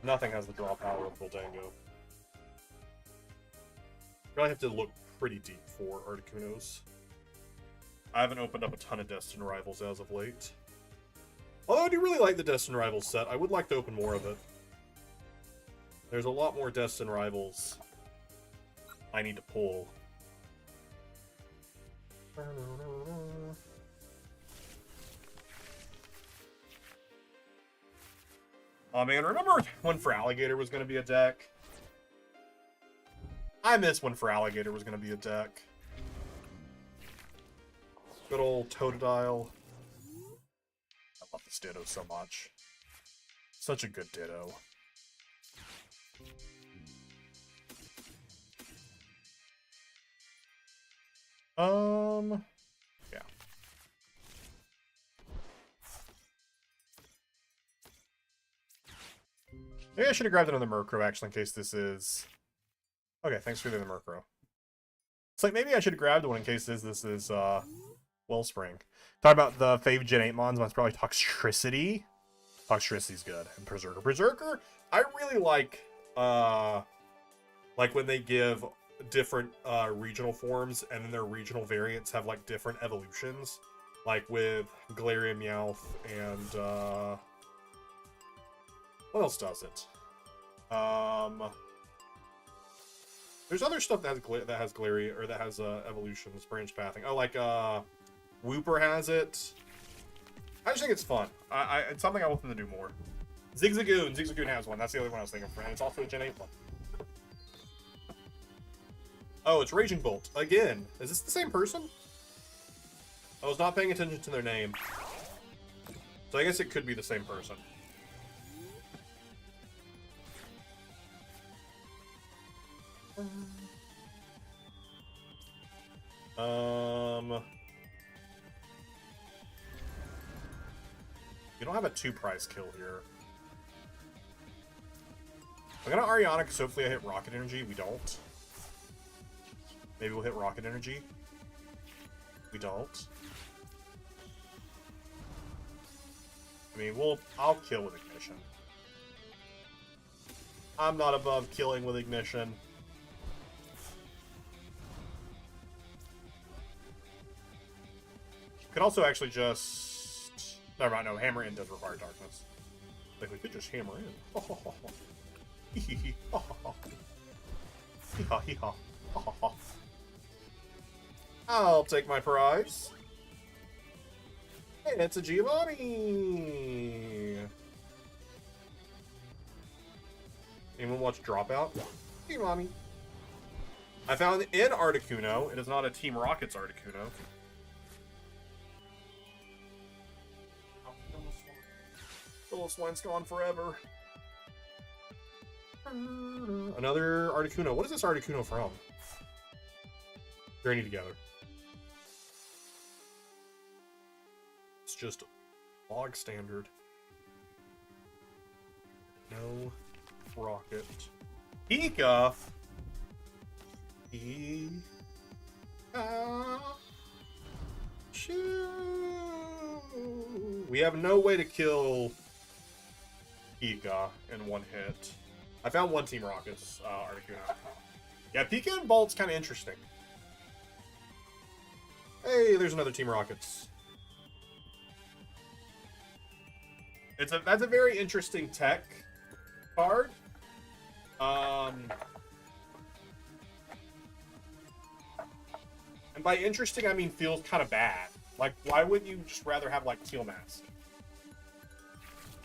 nothing has the draw power of Goldango. Really have to look pretty deep for Articunos. I haven't opened up a ton of Destined Rivals as of late. Although I do really like the Destined Rivals set, I would like to open more of it. There's a lot more Destined Rivals I need to pull. Oh man, remember when For Alligator was going to be a deck? I miss when For Alligator was going to be a deck. Good old Totodile. I love this Ditto so much. Such a good Ditto. Yeah. Maybe I should have grabbed another Murkrow, actually, in case this is... Okay, thanks for the Murkrow. It's like, maybe I should have grabbed one in case this is, Wellspring. Talk about the fave Gen 8 mons, mine's probably Toxtricity. Toxtricity's good. And Berserker. Berserker, I really like when they give different, regional forms, and then their regional variants have, like, different evolutions. Like with Galarian Meowth and, what else does it? There's other stuff that has Galarian, or that has evolutions, branch pathing. Oh, like Wooper has it. I just think it's fun. It's something I want them to do more. Zigzagoon has one. That's the other one I was thinking of. And it's also a Gen 8 one. Oh, it's Raging Bolt again. Is this the same person? I was not paying attention to their name, so I guess it could be the same person. You don't have a 2-prize kill here. I'm gonna Ariana because hopefully I hit Rocket Energy. We don't. Maybe we'll hit Rocket Energy. We don't. I mean, I'll kill with Ignition. I'm not above killing with Ignition. Could also actually just... Never mind, no, Hammer In does require Darkness. Like, we could just Hammer In. I'll take my prize. And it's a Giovanni. Anyone watch Dropout? Giovanni. I found in Articuno. It is not a Team Rocket's Articuno. Swine's gone forever. Another Articuno. What is this Articuno from? Journey Together. It's just log standard. No rocket. Pika! We have no way to kill Pika in one hit. I found one Team Rocket's Articuno. Yeah, Pika and Bolt's kind of interesting. Hey, there's another Team Rockets. That's a very interesting tech card. And And by interesting, I mean feels kind of bad. Like, why wouldn't you just rather have, like, Teal Mask?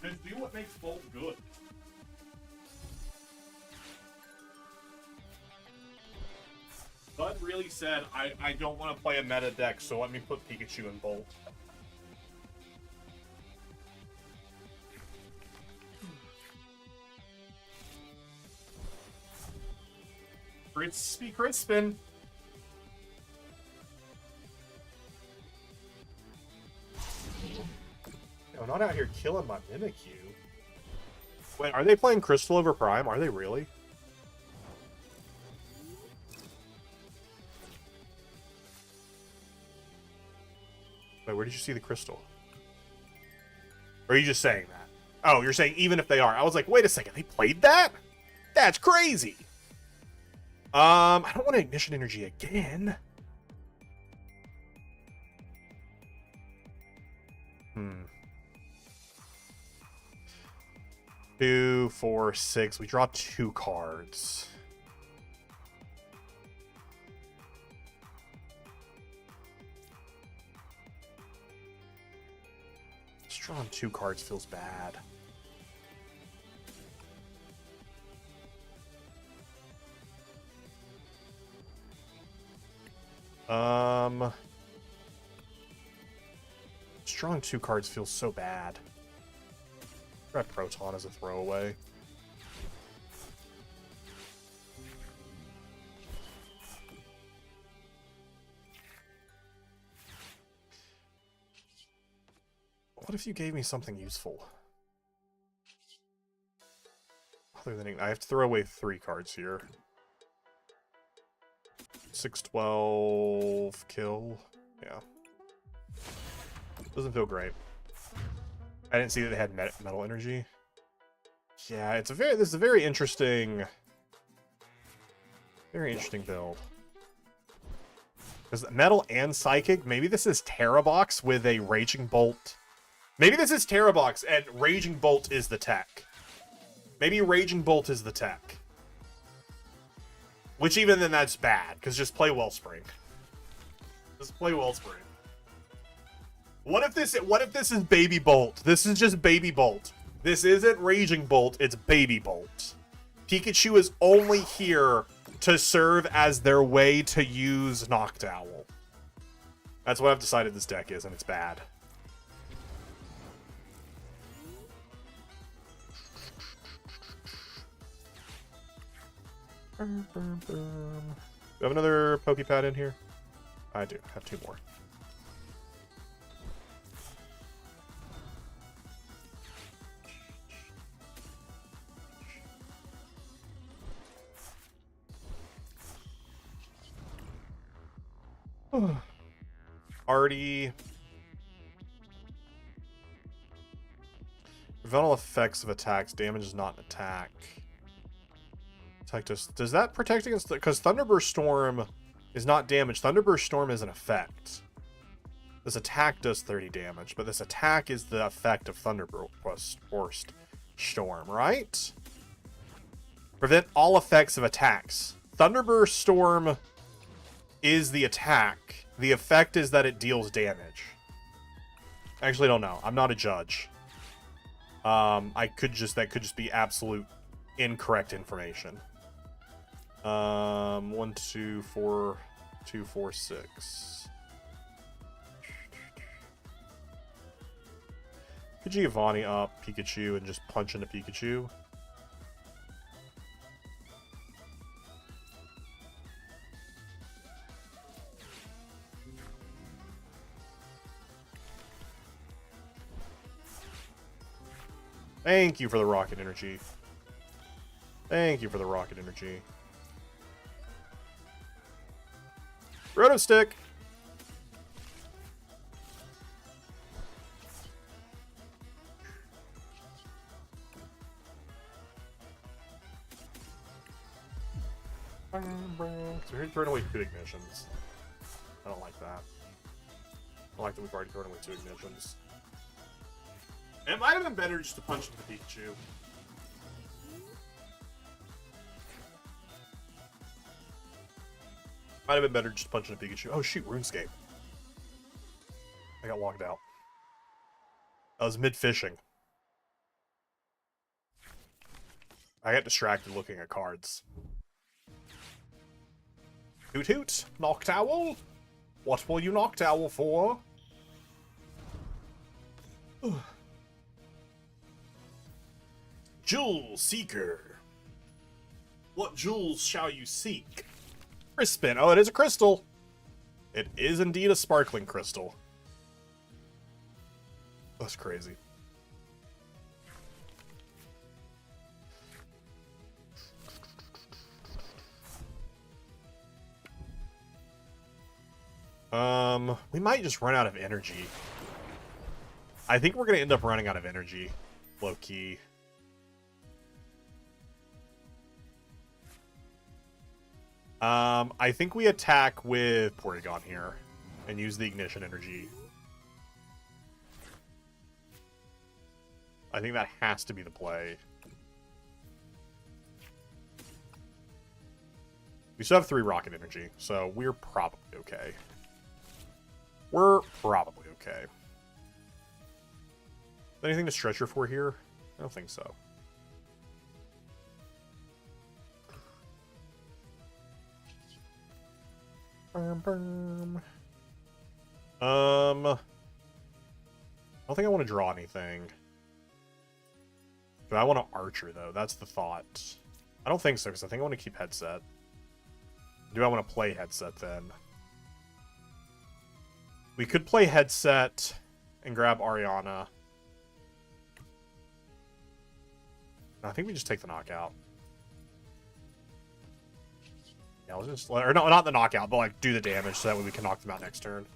Just do what makes Bolt good. Bud really said, I don't want to play a meta deck, so let me put Pikachu in Bolt. Crispy Crispin. I'm not out here killing my Mimikyu. Wait, are they playing Crystal over Prime? Are they really? Wait, where did you see the Crystal? Or are you just saying that? Oh, you're saying even if they are. I was like, wait a second, they played that? That's crazy. I don't want to Ignition Energy again. 2, 4, 6. We draw 2 cards. Just drawing 2 cards feels bad. Just drawing 2 cards feels so bad. Grab Proton as a throwaway. What if you gave me something useful? Other than I have to throw away 3 cards here. 6, 12, kill. Yeah. Doesn't feel great. I didn't see that they had metal energy. Yeah, this is a very interesting build. Because metal and psychic, maybe this is Terrabox with a Raging Bolt. Maybe this is Terrabox and Raging Bolt is the tech. Maybe Raging Bolt is the tech. Which even then that's bad, because just play Wellspring. Just play Wellspring. What if this is Baby Bolt? This is just Baby Bolt. This isn't Raging Bolt, it's Baby Bolt. Pikachu is only here to serve as their way to use Noctowl. That's what I've decided this deck is, and it's bad. Do you have another Pokepad in here? I do. I have 2 more. Artie. Preventable effects of attacks. Damage is not an attack. Protect us. Does that protect against... Because Thunderburst Storm is not damage. Thunderburst Storm is an effect. This attack does 30 damage, but this attack is the effect of Thunderburst Storm, right? Prevent all effects of attacks. Thunderburst Storm is the attack. The effect is that it deals damage. I actually don't know. I'm not a judge. That could just be absolute incorrect information. 1, 2, 4, 2, 4, 6. Could Giovanni up Pikachu and just punch into Pikachu? Thank you for the rocket energy. Thank you for the rocket energy. Roto Stick! So we're throwing away 2 ignitions. I don't like that. I don't like that we've already thrown away 2 ignitions. It might have been better just to punch into the Pikachu. Might have been better just punching a Pikachu. Oh shoot, RuneScape. I got logged out. I was mid-fishing. I got distracted looking at cards. Hoot hoot, Noctowl. What will you Noctowl for? Jewel Seeker. What jewels shall you seek? Crispin. Oh, it is a crystal. It is indeed a sparkling crystal. That's crazy. We might just run out of energy. I think we're gonna end up running out of energy. Low key. I think we attack with Porygon here and use the ignition energy. I think that has to be the play. We still have 3 rocket energy, so we're probably okay. We're probably okay. Anything to stretch her for here? I don't think so. I don't think I want to draw anything. Do I want to Archer, though? That's the thought. I don't think so, because I think I want to keep Headset. Do I want to play Headset, then? We could play Headset and grab Ariana. I think we just take the knockout. Yeah, let's just... Or no, not the knockout, but, like, do the damage so that way we can knock them out next turn.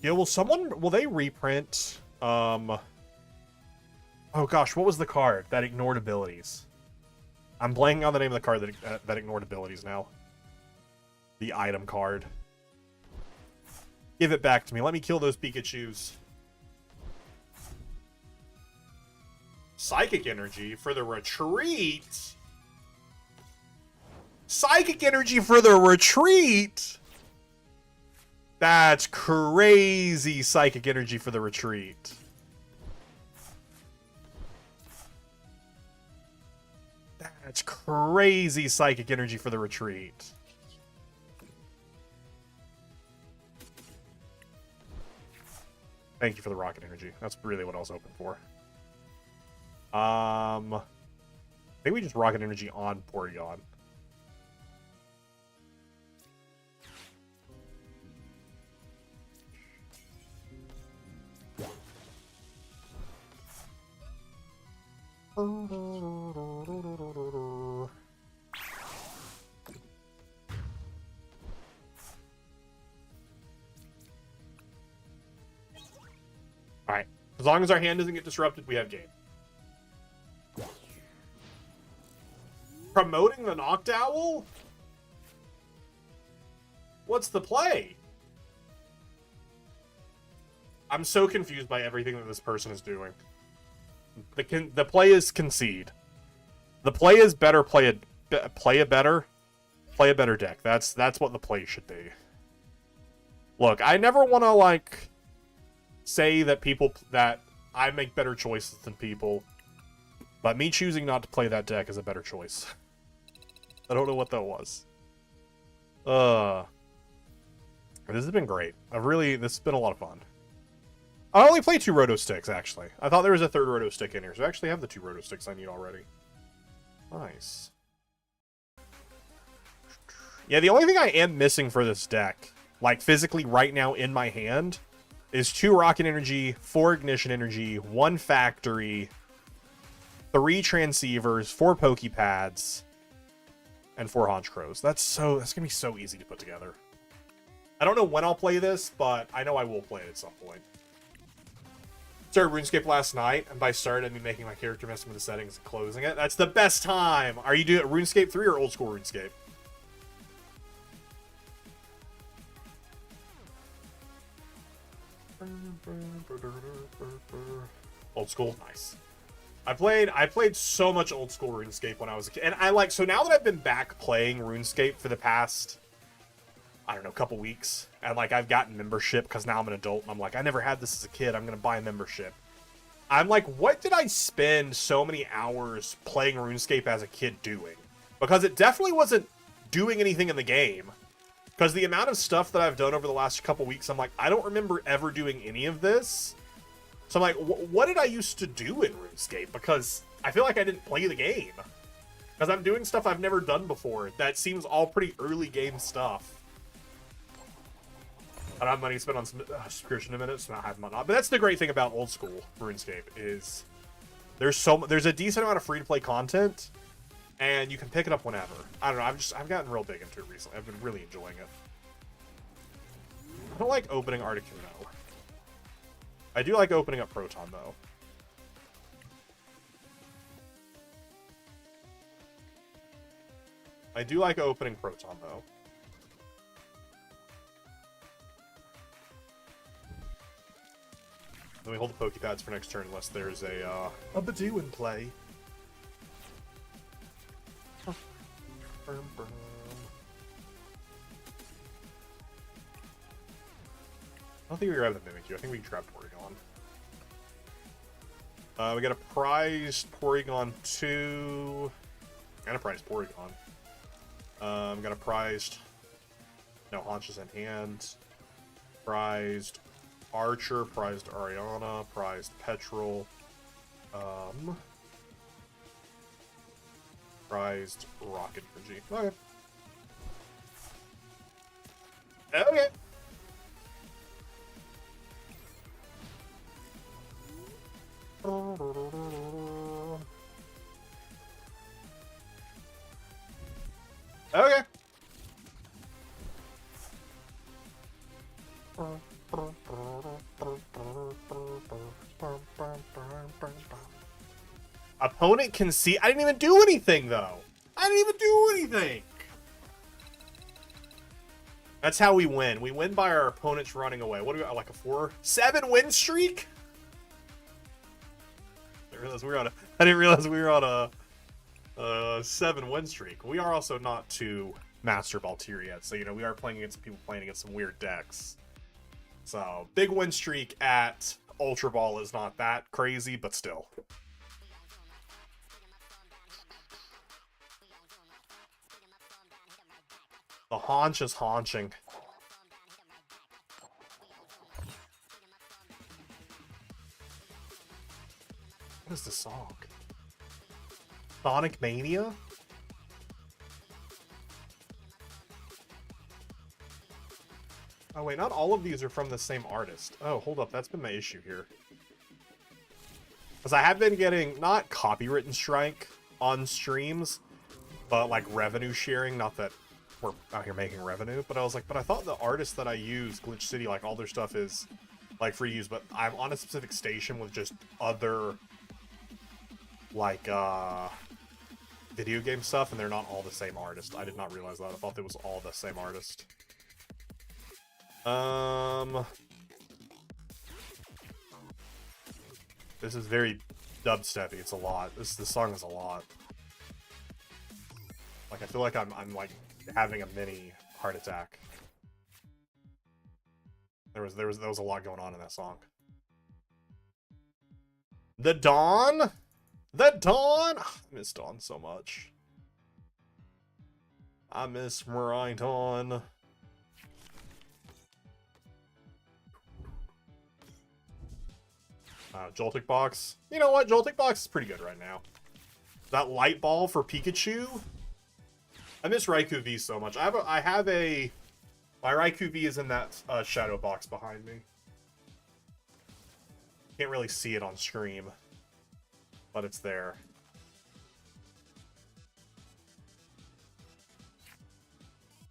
Yeah, will they reprint, oh gosh, what was the card that ignored abilities? I'm blanking on the name of the card that ignored abilities now. The item card. Give it back to me. Let me kill those Pikachus. Psychic Energy for the retreat? Psychic Energy for the retreat? That's crazy Psychic Energy for the retreat. That's crazy Psychic Energy for the retreat. Thank you for the rocket energy. That's really what I was hoping for. I think we just rocket energy on Porygon. Alright. As long as our hand doesn't get disrupted, we have game. Promoting the Noctowl? What's the play? I'm so confused by everything that this person is doing. The play is concede. The play is better play a better deck. That's what the play should be. Look, I never want to like say that I make better choices than people, but me choosing not to play that deck is a better choice. I don't know what that was. This has been great. This has been a lot of fun. I only play 2 Roto Sticks, actually. I thought there was a 3rd Roto Stick in here, so I actually have the 2 Roto Sticks I need already. Nice. Yeah, the only thing I am missing for this deck, like physically right now in my hand, is 2 Rocket Energy, 4 Ignition Energy, 1 Factory, 3 Transceivers, 4 Pokepads, and 4 Honchkrows. That's gonna be so easy to put together. I don't know when I'll play this, but I know I will play it at some point. Started RuneScape last night, and by started, I mean making my character, messing with the settings, and closing it. That's the best time! Are you doing RuneScape 3 or old school RuneScape? Old school? Nice. I played so much old school RuneScape when I was a kid. And I like, so now that I've been back playing RuneScape for the past, I don't know, couple weeks, and like I've gotten membership because now I'm an adult and I'm like, I never had this as a kid. I'm going to buy a membership. I'm like, what did I spend so many hours playing RuneScape as a kid doing? Because it definitely wasn't doing anything in the game. Because the amount of stuff that I've done over the last couple weeks, I'm like, I don't remember ever doing any of this. So I'm like, what did I used to do in RuneScape? Because I feel like I didn't play the game. Because I'm doing stuff I've never done before. That seems all pretty early game stuff. I don't have money to spend on subscription in a minute, so I have money. But that's the great thing about old school RuneScape is there's a decent amount of free to play content, and you can pick it up whenever. I don't know. I've gotten real big into it recently. I've been really enjoying it. I don't like opening Articuno. I do like opening up Proton though. I do like opening Proton though. Then we hold the Pokepads for next turn unless there's a Badoo in play. I don't think we grab the Mimikyu. I think we grab Porygon. We got a prized Porygon 2. And a prized Porygon. Got a prized... No, Haunches in hand. Prized Archer, prized Ariana, prized Petrol, prized Rocket Energy. Okay. Okay. Okay. Opponent can see. I didn't even do anything though. I didn't even do anything. That's how we win. We win by our opponents running away. What do we got? Like a 4-7 win streak? I didn't realize we were on a 7 win streak. We are also not to Master Ball tier yet, so you know we are playing against people playing against some weird decks. So big win streak at Ultra Ball is not that crazy, but still. The haunch is haunching. What is this song? Sonic Mania? Oh wait, not all of these are from the same artist. Oh, hold up, that's been my issue here. Because I have been getting, not copywritten strike on streams, but like revenue sharing, not that we're out here making revenue, but I was like, but I thought the artists that I use, Glitch City, like all their stuff is like free use, but I'm on a specific station with just other like video game stuff, and they're not all the same artist. I did not realize that. I thought it was all the same artist. This is very dubsteppy. It's a lot. This song is a lot. Like I feel like I'm like having a mini heart attack. There was a lot going on in that song. The Dawn? The Dawn? I miss Dawn so much. I miss Mariah Dawn. Joltik Box. You know what? Joltik Box is pretty good right now. That Light Ball for Pikachu. I miss Raikou V so much. I have a my Raikou V is in that shadow box behind me. Can't really see it on stream, but it's there.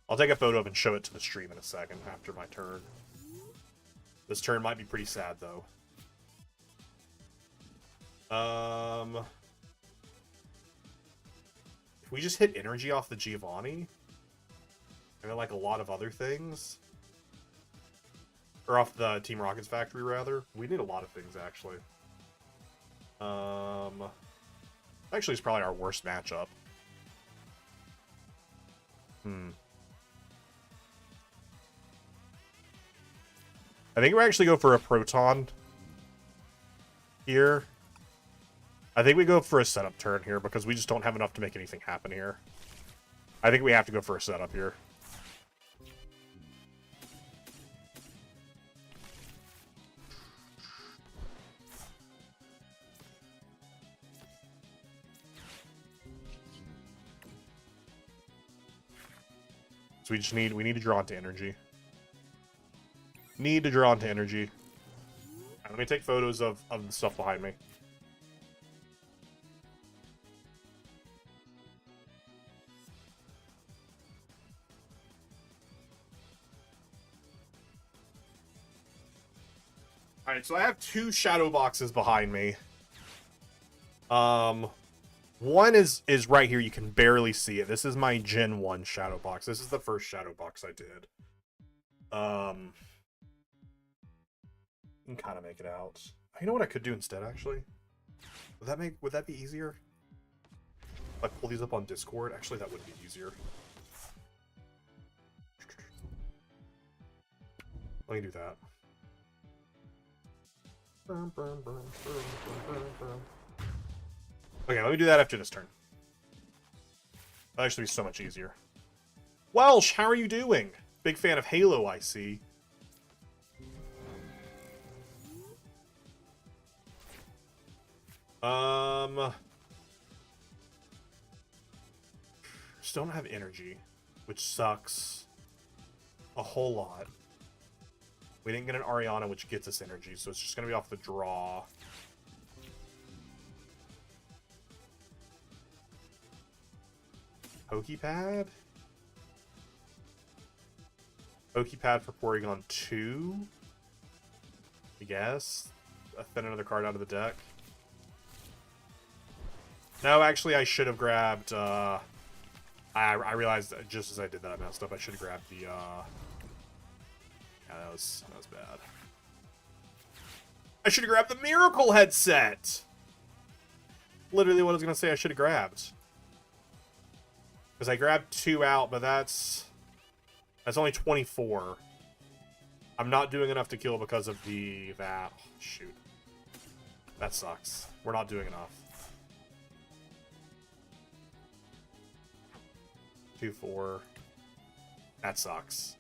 I'll take a photo of and show it to the stream in a second after my turn. This turn might be pretty sad though. If we just hit energy off the Giovanni, and then like a lot of other things, or off the Team Rocket's factory rather, we need a lot of things actually. Actually, it's probably our worst matchup. I think we actually go for a Proton here. I think we go for a setup turn here because we just don't have enough to make anything happen here. I think we have to go for a setup here. So we need to draw into energy. Need to draw into energy. Right, let me take photos of the stuff behind me. Alright, so I have two shadow boxes behind me. One is right here. You can barely see it. This is my Gen 1 shadow box. This is the first shadow box I did. You can kind of make it out. You know what I could do instead, actually? Would that be easier? If I pull these up on Discord? Actually, that would be easier. Let me do that. Okay, let me do that after this turn. That'll actually be so much easier. Welsh, how are you doing? Big fan of Halo, I see. Just don't have energy, which sucks a whole lot. We didn't get an Ariana, which gets us energy, so it's just going to be off the draw. Pokepad? Pokepad for Porygon 2? I guess. Thin another card out of the deck. No, actually, I should have grabbed, I realized that just as I did that, I messed up. I should have grabbed the, yeah, that was bad. I should have grabbed the Miracle headset! Literally what I was going to say I should have grabbed. Because I grabbed 2 out, but that's only 24. I'm not doing enough to kill because of that. Oh, shoot. That sucks. We're not doing enough. 2-4. That sucks.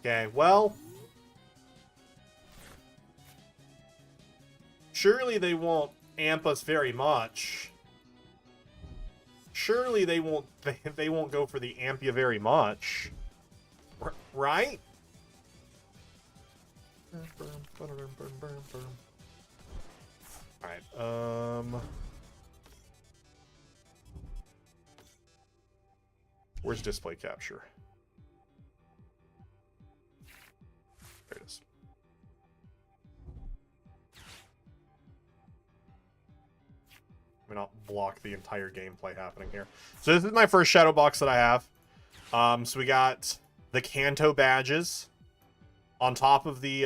Okay, well. Surely they won't amp us very much. Surely they won't go for the amp you very much. Right? Alright, where's display capture? There it is. Let me not block the entire gameplay happening here. So this is my first shadow box that I have. So we got the Kanto badges. On top of the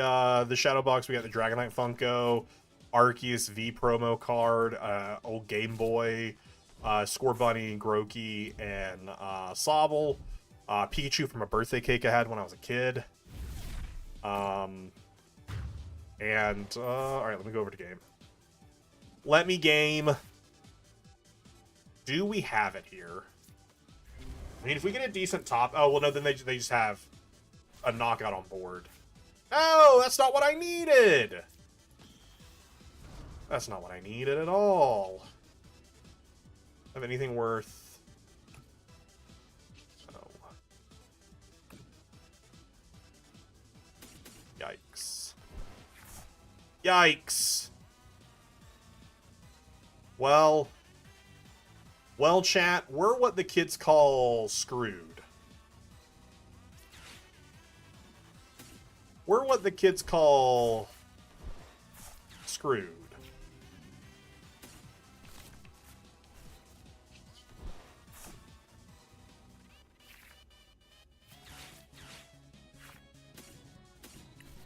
shadow box, we got the Dragonite Funko, Arceus V promo card, old Game Boy, Score Bunny, Grookey, and Sobble. Pikachu from a birthday cake I had when I was a kid. Alright, let me go over to game. Let me game. Do we have it here? I mean, if we get a decent top... Oh, well, no, then they just have a knockout on board. Oh, that's not what I needed! That's not what I needed at all. Have anything worth... Oh. Yikes. Yikes! Well, chat, we're what the kids call screwed. We're what the kids call screwed.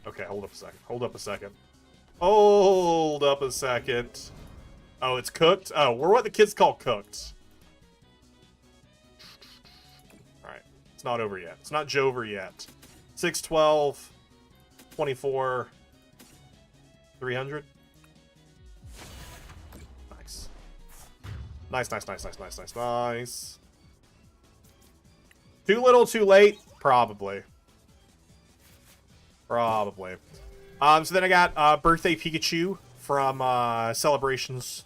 Okay, hold up a second. Hold up a second. Hold up a second. Oh, it's cooked? Oh, we're what the kids call cooked. Alright. It's not over yet. It's not Jover yet. 612, 24, 300. Nice. Nice, nice, nice, nice, nice, nice, nice. Too little, too late? Probably. Probably. So then I got Birthday Pikachu from Celebrations.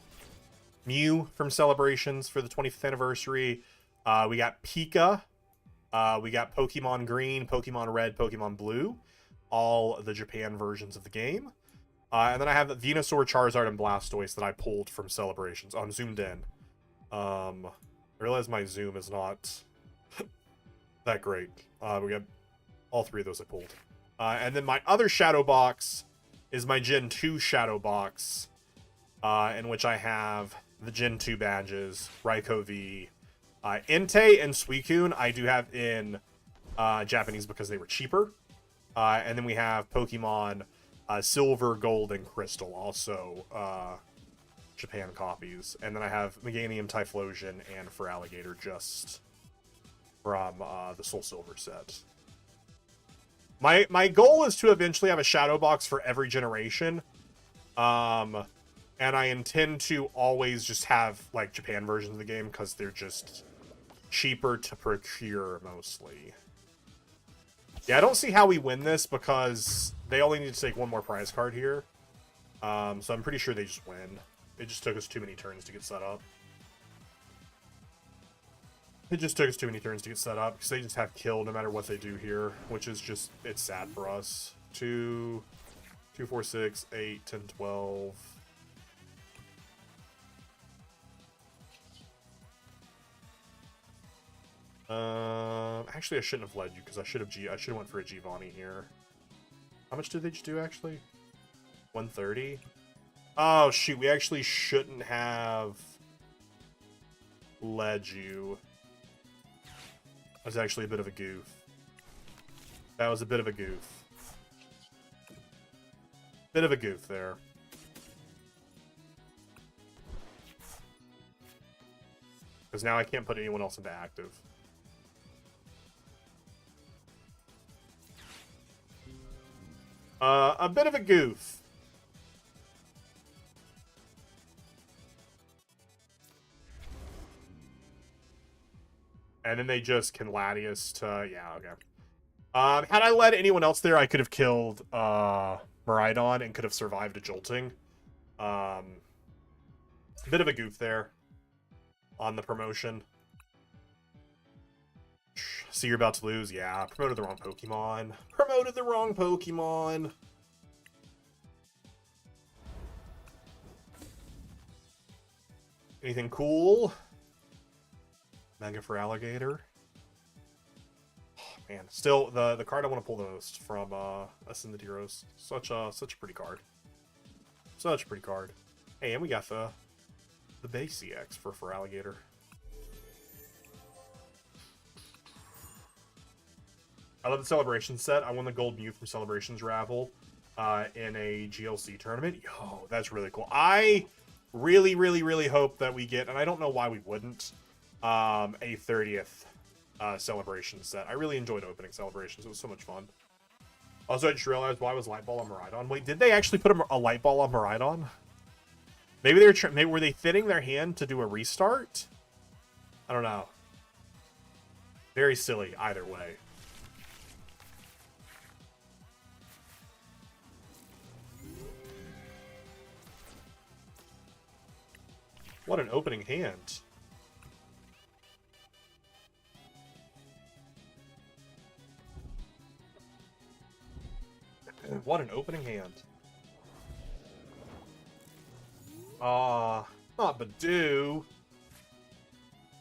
Mew from Celebrations for the 25th anniversary. We got Pika. We got Pokemon Green, Pokemon Red, Pokemon Blue. All the Japan versions of the game. And then I have the Venusaur, Charizard, and Blastoise that I pulled from Celebrations. Oh, I'm zoomed in. I realize my zoom is not that great. We got all three of those I pulled. And then my other shadow box is my Gen 2 shadow box, in which I have the Gen 2 badges, Raikou V, Entei and Suicune I do have in Japanese because they were cheaper. And then we have Pokemon Silver, Gold, and Crystal, also Japan copies. And then I have Meganium, Typhlosion, and Feraligatr just from the Soul Silver set. My goal is to eventually have a shadow box for every generation. And I intend to always just have, like, Japan versions of the game, because they're just cheaper to procure, mostly. Yeah, I don't see how we win this, because they only need to take one more prize card here. So I'm pretty sure they just win. It just took us too many turns to get set up. It just took us too many turns to get set up, because they just have kill no matter what they do here, which is just, it's sad for us. 2, 4, 6, 8, 10, 12... Actually, I shouldn't have led you, because I should have went for a Giovanni here. How much did they just do, actually? 130? Oh, shoot, we actually shouldn't have led you. That was actually a bit of a goof. That was a bit of a goof. Bit of a goof there. Because now I can't put anyone else into active. A bit of a goof. And then they just can Latias to... Yeah, okay. Had I led anyone else there, I could have killed Miraidon and could have survived a jolting. A bit of a goof there on the promotion. See, you're about to lose? Yeah, promoted the wrong Pokemon. Promoted the wrong Pokemon. Anything cool? Mega Feraligatr. Oh, man, still the card I want to pull the most from Ascended Heroes. Such a pretty card. Such a pretty card. Hey, and we got the base CX for Feraligatr. I love the Celebration set. I won the Gold Mew from Celebrations Raffle in a GLC tournament. Yo, that's really cool. I really, really, really hope that we get, and I don't know why we wouldn't, a 30th Celebration set. I really enjoyed opening Celebrations. It was so much fun. Also, I just realized, why was Light Ball on Miraidon? Wait, did they actually put a Light Ball on Miraidon? Maybe they were were they thinning their hand to do a restart? I don't know. Very silly, either way. What an opening hand. What an opening hand. Not Badoo.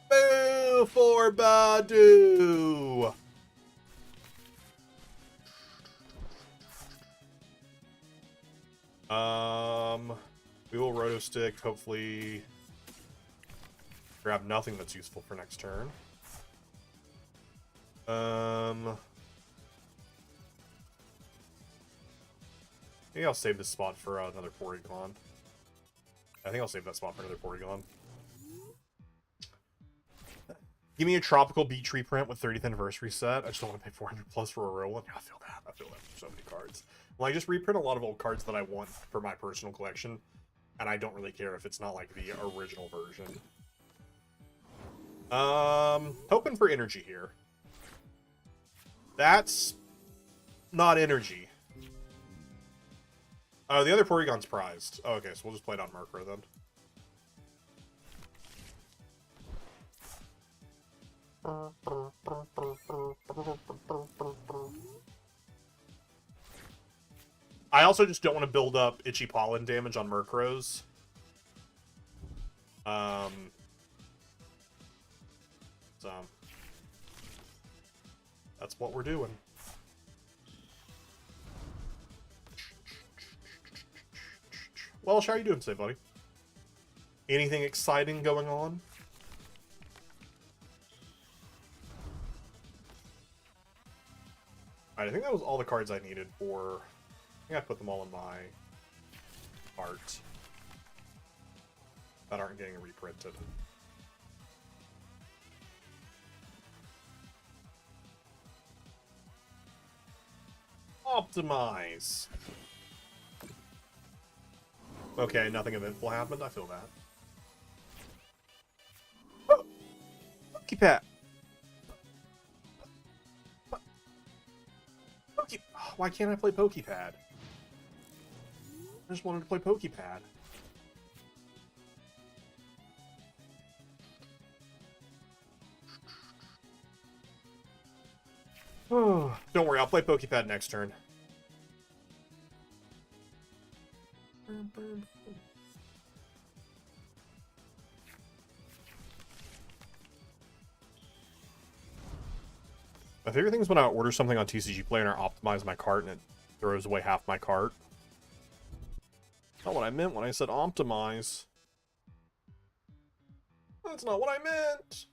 Boo for Badoo! We will Roto Stick, hopefully grab nothing that's useful for next turn. Maybe I'll save this spot for another Porygon. I think I'll save that spot for another Porygon. Give me a tropical beach reprint with 30th anniversary set. I just don't want to pay 400 plus for a real one. Yeah, I feel that. I feel that for so many cards. Well, I just reprint a lot of old cards that I want for my personal collection, and I don't really care if it's not like the original version. Hoping for energy here. That's not energy. Oh, the other Porygon's prized. Oh, okay, so we'll just play it on Murkrow then. I also just don't want to build up itchy pollen damage on Murkrows. So that's what we're doing. Well, how are you doing today, buddy? Anything exciting going on? Alright, I think that was all the cards I needed for... I think I put them all in my art that aren't getting reprinted. Optimize! Okay, nothing eventful happened. I feel that. Oh! Pokepad! Why can't I play Pokepad? I just wanted to play Pokepad. Oh, don't worry, I'll play Pokepad next turn. My favorite thing is when I order something on TCG Player and I optimize my cart and it throws away half my cart. That's not what I meant when I said optimize. That's not what I meant.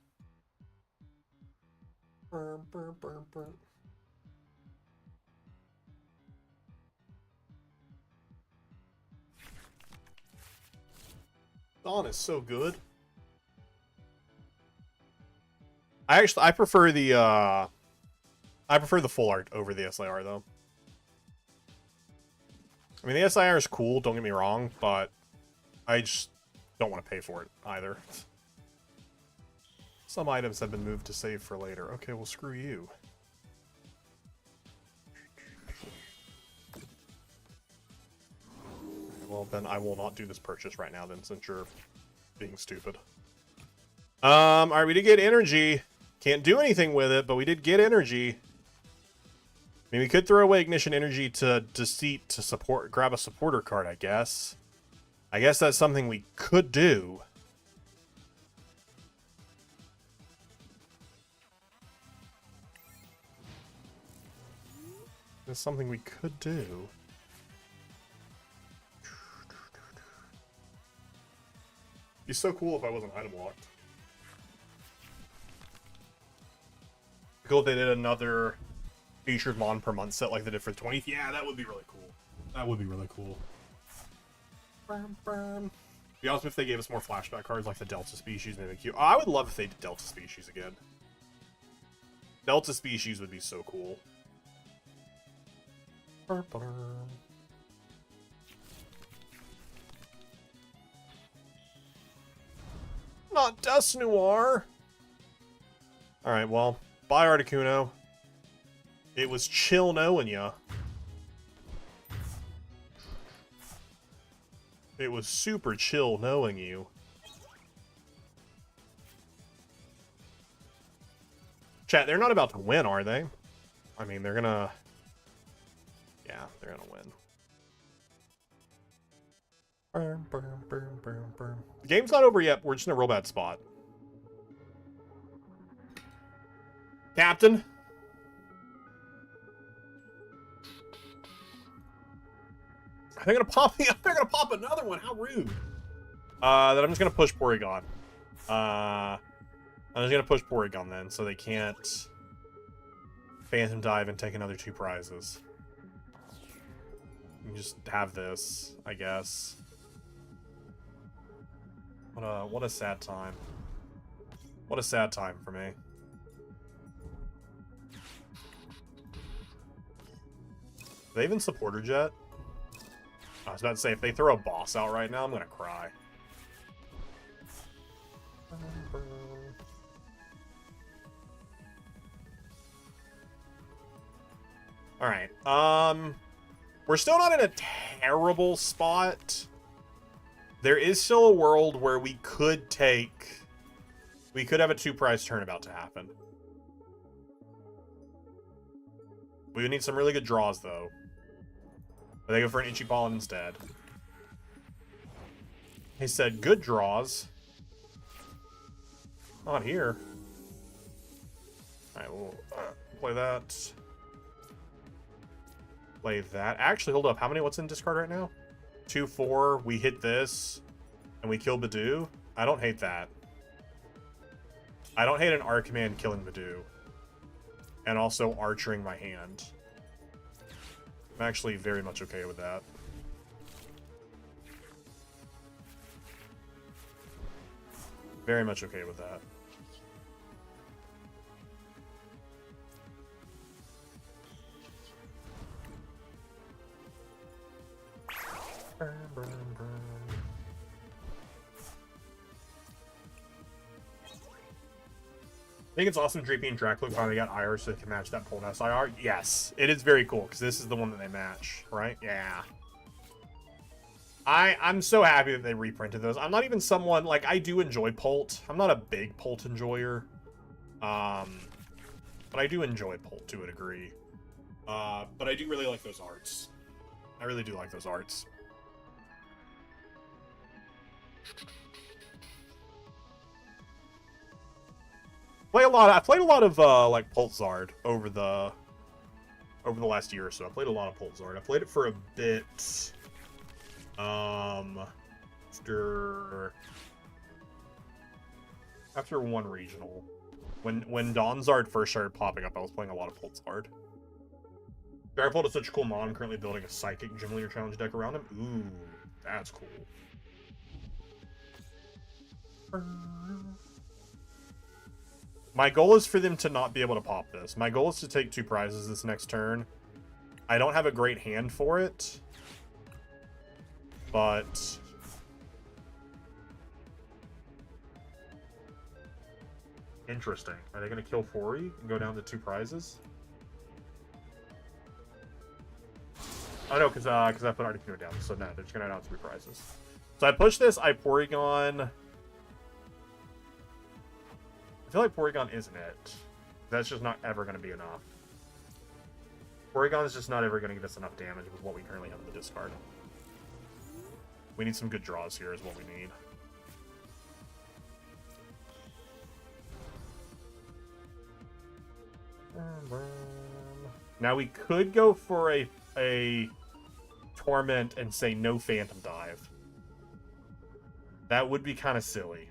Burn, burn, burn, burn. Dawn is so good. I prefer the full art over the SIR though. I mean, the SIR is cool, don't get me wrong, but I just don't want to pay for it either. Some items have been moved to save for later. Okay, well, screw you. Well, then I will not do this purchase right now, then, since you're being stupid. Alright, we did get energy. Can't do anything with it, but we did get energy. I mean, we could throw away Ignition Energy to Deceit to support, grab a supporter card, I guess. I guess that's something we could do. That's something we could do. It'd be so cool if I wasn't item locked. Cool if they did another featured Mon per month set like they did for the 20th. Yeah, that would be really cool. That would be really cool. Be honest, if they gave us more flashback cards like the Delta Species Mimikyu. I would love if they did Delta Species again. Delta Species would be so cool. Not Dust Noir! Alright, well, bye Articuno. It was chill knowing ya. It was super chill knowing you. Chat, they're not about to win, are they? I mean, they're gonna... Yeah, they're gonna win. The game's not over yet. We're just in a real bad spot. Captain? They're gonna pop me up. They're gonna pop another one. How rude. Then I'm just gonna push Porygon. I'm just gonna push Porygon then, so they can't Phantom Dive and take another 2 prizes. You just have this, I guess. What a sad time. What a sad time for me. Do they even support her jet? I was about to say, if they throw a boss out right now, I'm gonna cry. Alright, we're still not in a terrible spot. There is still a world where we could have a 2-prize turn about to happen. We would need some really good draws, though. But they go for an Itchy Pollen instead. He said, good draws. Not here. Alright, we'll play that. Play that. Actually, hold up. What's in discard right now? 2, 4. We hit this. And we kill Badoo. I don't hate that. I don't hate an Archman killing Badoo. And also archering my hand. I'm actually very much okay with that. Very much okay with that. I think it's awesome Drapey and Dracula finally got IR so they can match that Polnest IR. Yes, it is very cool because this is the one that they match, right? Yeah. I'm so happy that they reprinted those. I'm not even someone, like, I do enjoy Polt. I'm not a big Polt enjoyer. But I do enjoy Polt to a degree. But I do really like those arts. I really do like those arts. I've played a lot of like Polt Zard over the last year or so. I played a lot of Polt Zard. I played it for a bit. After one regional, when Dawn Zard first started popping up, I was playing a lot of Polt Zard. Barapult is such a cool mod. I'm currently building a Psychic Gym Leader Challenge deck around him. Ooh, that's cool. My goal is for them to not be able to pop this. My goal is to take 2 prizes this next turn. I don't have a great hand for it. But interesting. Are they going to kill Fori and go down to 2 prizes? Oh no, because I put Articuno down. So no, they're just going to down 3 prizes. So I push this, I Porygon. I feel like Porygon isn't it. That's just not ever going to be enough. Porygon is just not ever going to give us enough damage with what we currently have in the discard. We need some good draws here is what we need. Now we could go for a Torment and say no Phantom Dive. That would be kind of silly.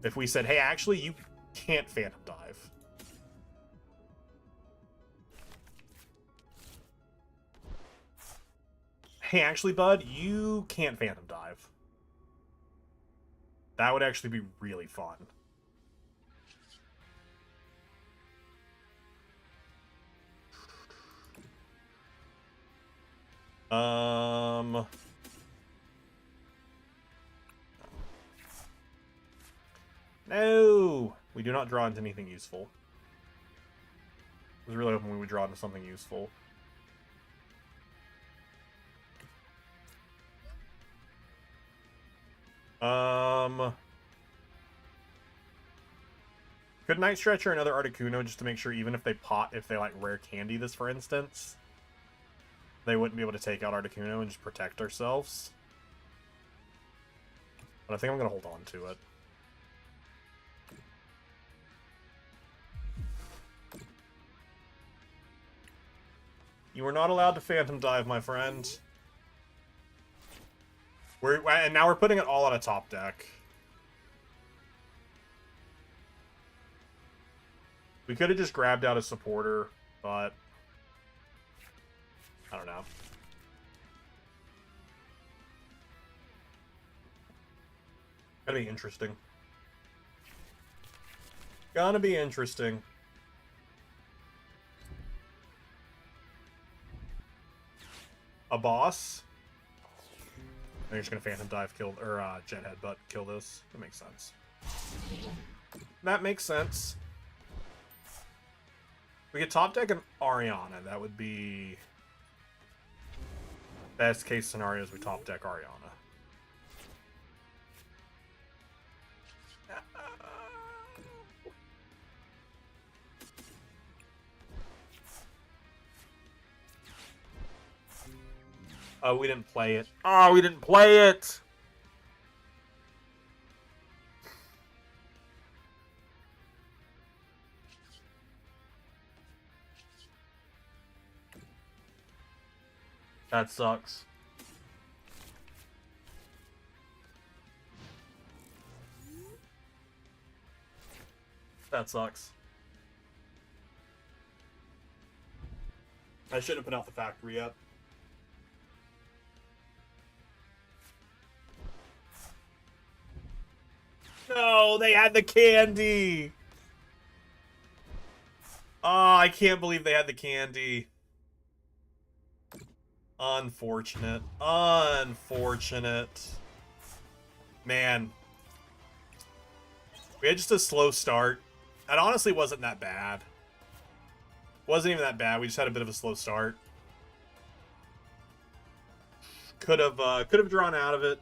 If we said, hey, actually, you can't Phantom Dive. Hey, actually, bud, you can't Phantom Dive. That would actually be really fun. No! We do not draw into anything useful. I was really hoping we would draw into something useful. Could Night Stretcher another Articuno just to make sure even if they like rare candy this, for instance, they wouldn't be able to take out Articuno and just protect ourselves. But I think I'm gonna hold on to it. You were not allowed to Phantom Dive, my friend. And now we're putting it all on a top deck. We could have just grabbed out a supporter, but I don't know. Gonna be interesting. Gonna be interesting. A boss? I'm just gonna Phantom Dive kill, or Jet Headbutt kill this. That makes sense. That makes sense. We get top deck an Ariana. That would be best case scenario is we top deck Ariana. Oh, we didn't play it. Oh, we didn't play it! That sucks. That sucks. I shouldn't have put out the factory yet. No, they had the candy! Oh, I can't believe they had the candy. Unfortunate. Unfortunate. Man. We had just a slow start. It honestly wasn't that bad. Wasn't even that bad. We just had a bit of a slow start. Could have drawn out of it.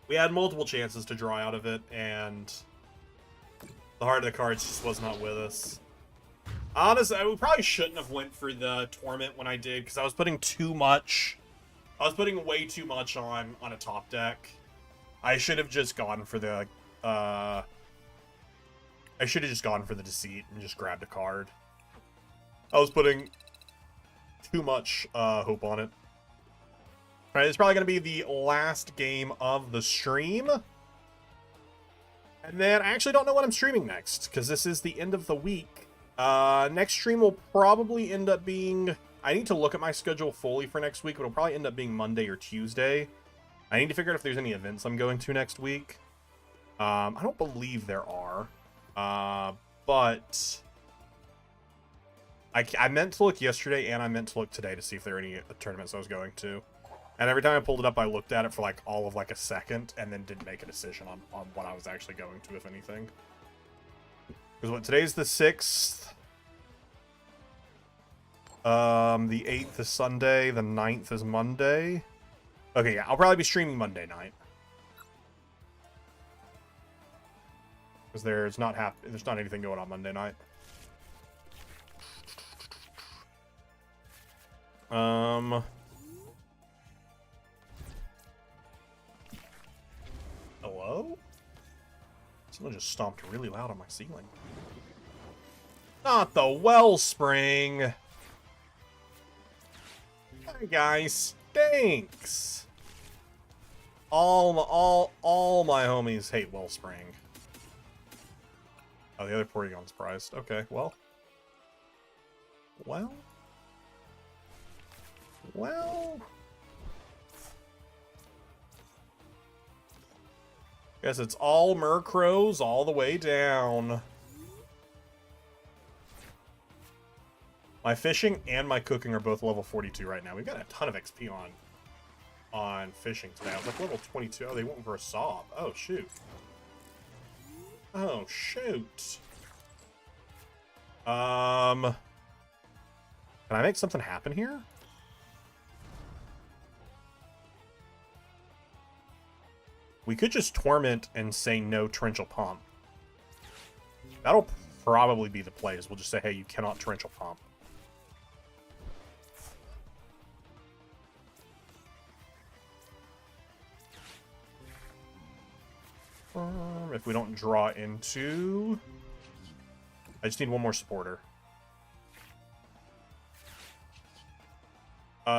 We had multiple chances to draw out of it, and the heart of the cards just was not with us. Honestly, we probably shouldn't have went for the Torment when I did, because I was putting too much. I was putting way too much on a top deck. I should have just gone for the I should have just gone for the Deceit and just grabbed a card. I was putting too much hope on it. Alright, it's probably going to be the last game of the stream. And then I actually don't know what I'm streaming next, because this is the end of the week. Next stream will probably end up being... I need to look at my schedule fully for next week, but it'll probably end up being Monday or Tuesday. I need to figure out if there's any events I'm going to next week. I don't believe there are. But... I meant to look yesterday, and I meant to look today to see if there are any tournaments I was going to. And every time I pulled it up, I looked at it for like all of like a second, and then didn't make a decision on what I was actually going to, if anything. Because what, today's the 6th. The 8th is Sunday, the 9th is Monday. Okay, yeah, I'll probably be streaming Monday night. Because there's not anything going on Monday night. Hello? Someone just stomped really loud on my ceiling. Not the wellspring! Hi guys, thanks! All my homies hate wellspring. Oh, the other Porygon's prized. Okay, well. Guess it's all Murkrows all the way down. My fishing and my cooking are both level 42 right now. We've got a ton of XP on fishing today. I was like level 22. Oh, they went for a Sob. Oh, shoot. Oh, shoot. Can I make something happen here? We could just Torment and say no Torrential Pump. That'll probably be the plays. We'll just say, hey, you cannot Torrential Pump. If we don't draw into... I just need one more supporter.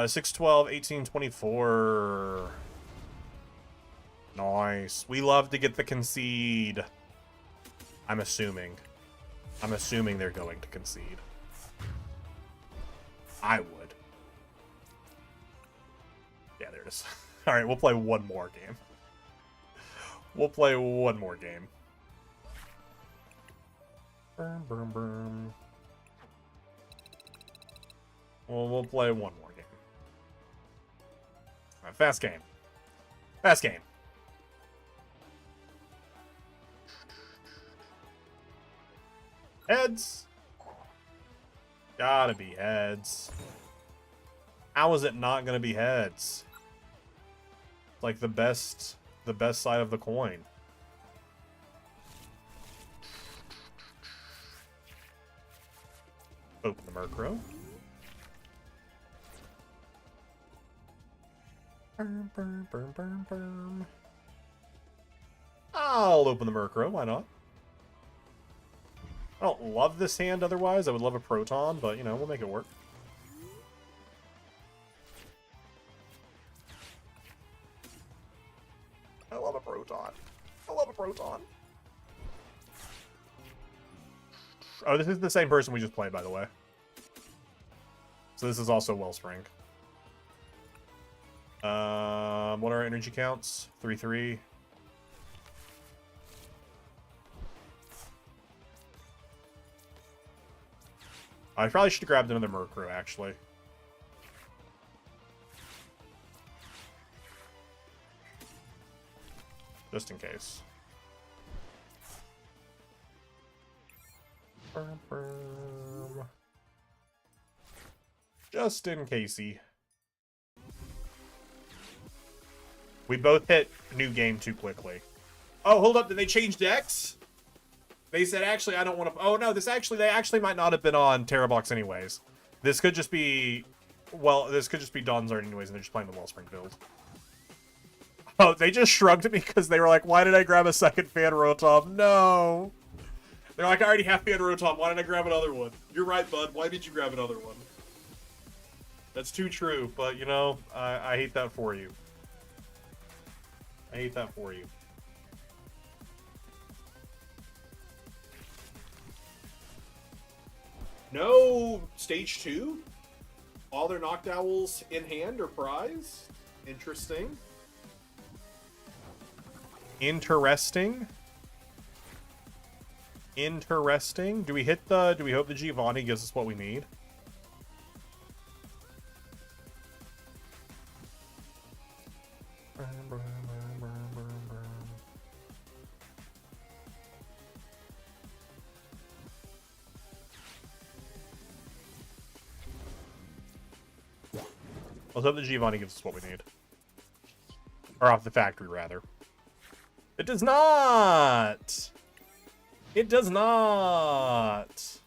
6, 12, 18, 24... Nice. We love to get the concede. I'm assuming they're going to concede. I would. Yeah, there it is. Alright, we'll play one more game. We'll play one more game. Boom, boom, boom. Well, we'll play one more game. All right, fast game. Fast game. Heads. Gotta be heads. How is it not gonna be heads? Like the best side of the coin. Open the Murkrow. I'll open the Murkrow, why not? I don't love this hand otherwise. I would love a Proton, but, you know, we'll make it work. I love a Proton. I love a Proton. Oh, this is the same person we just played, by the way. So this is also Wellspring. What are our energy counts? 3-3. I probably should have grabbed another Murkrow, actually. Just in case. Just in casey. We both hit new game too quickly. Oh, hold up. Did they change decks? They said, actually, I don't want to... Oh, no, this actually... They actually might not have been on Terrabox anyways. This could just be... Well, this could just be Donzard anyways, and they're just playing the Wellspring build. Oh, they just shrugged at me because they were like, why did I grab a second Fan Rotom? No! They're like, I already have Fan Rotom. Why did I grab another one? You're right, bud. Why did you grab another one? That's too true, but, you know, I hate that for you. I hate that for you. No stage 2? All their Noctowls in hand or prize? Interesting. Interesting. Interesting. Do we hope the Giovanni gives us what we need? Let's hope the Giovanni gives us what we need. Or off the factory, rather. It does not! It does not!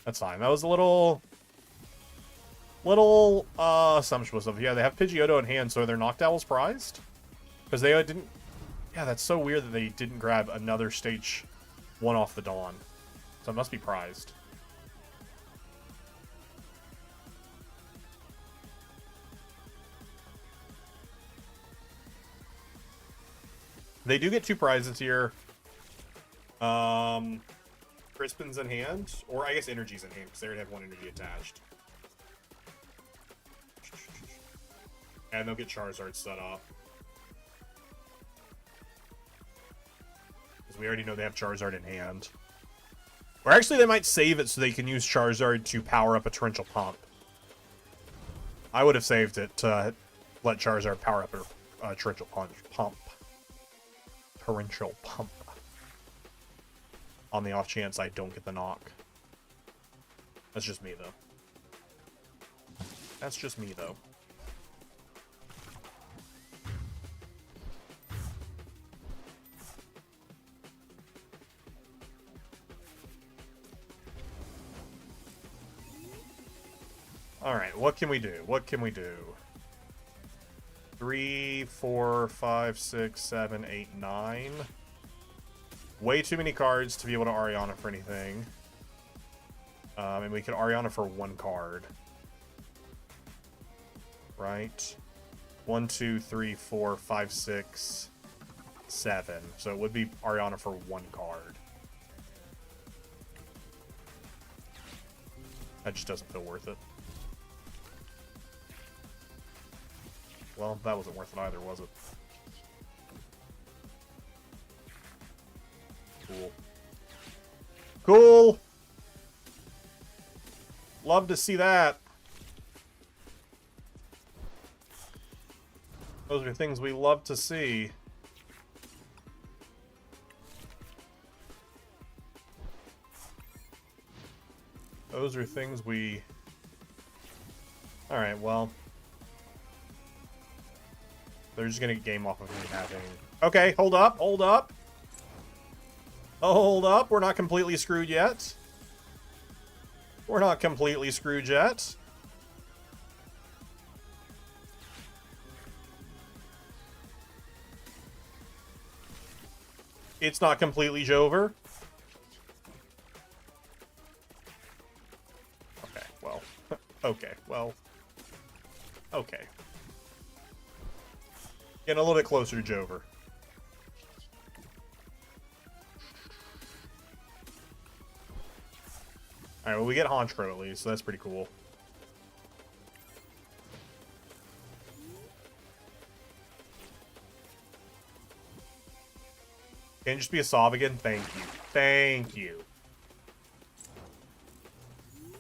That's fine. That was a little sumptuous of... Yeah, they have Pidgeotto in hand, so are their Noctowls prized? Because they didn't... Yeah, that's so weird that they didn't grab another stage 1 off the Dawn. So it must be prized. They do get 2 prizes here. Crispin's in hand, or I guess Energy's in hand, because they already have 1 energy attached. And they'll get Charizard set up. Because we already know they have Charizard in hand. Or actually, they might save it so they can use Charizard to power up a Torrential Pump. I would have saved it to let Charizard power up a Torrential Pump. Torrential Pump. On the off chance I don't get the knock. That's just me, though. That's just me, though. Alright, what can we do? What can we do? 3, 4, 5, 6, 7, 8, 9. Way too many cards to be able to Ariana for anything. And we could Ariana for 1 card. Right? 1, 2, 3, 4, 5, 6, 7. So it would be Ariana for 1 card. That just doesn't feel worth it. Well, that wasn't worth it either, was it? Cool. Love to see that. Those are things we love to see. Those are things we... Alright, well... They're just gonna get game off of me having... Okay, hold up, hold up. Hold up, we're not completely screwed yet. We're not completely screwed yet. It's not completely Jover. Okay, well. Okay, well. Okay. Getting a little bit closer to Jover. Alright, well, we get Honchkrow at least, so that's pretty cool. Can it just be a Sov again? Thank you. Thank you.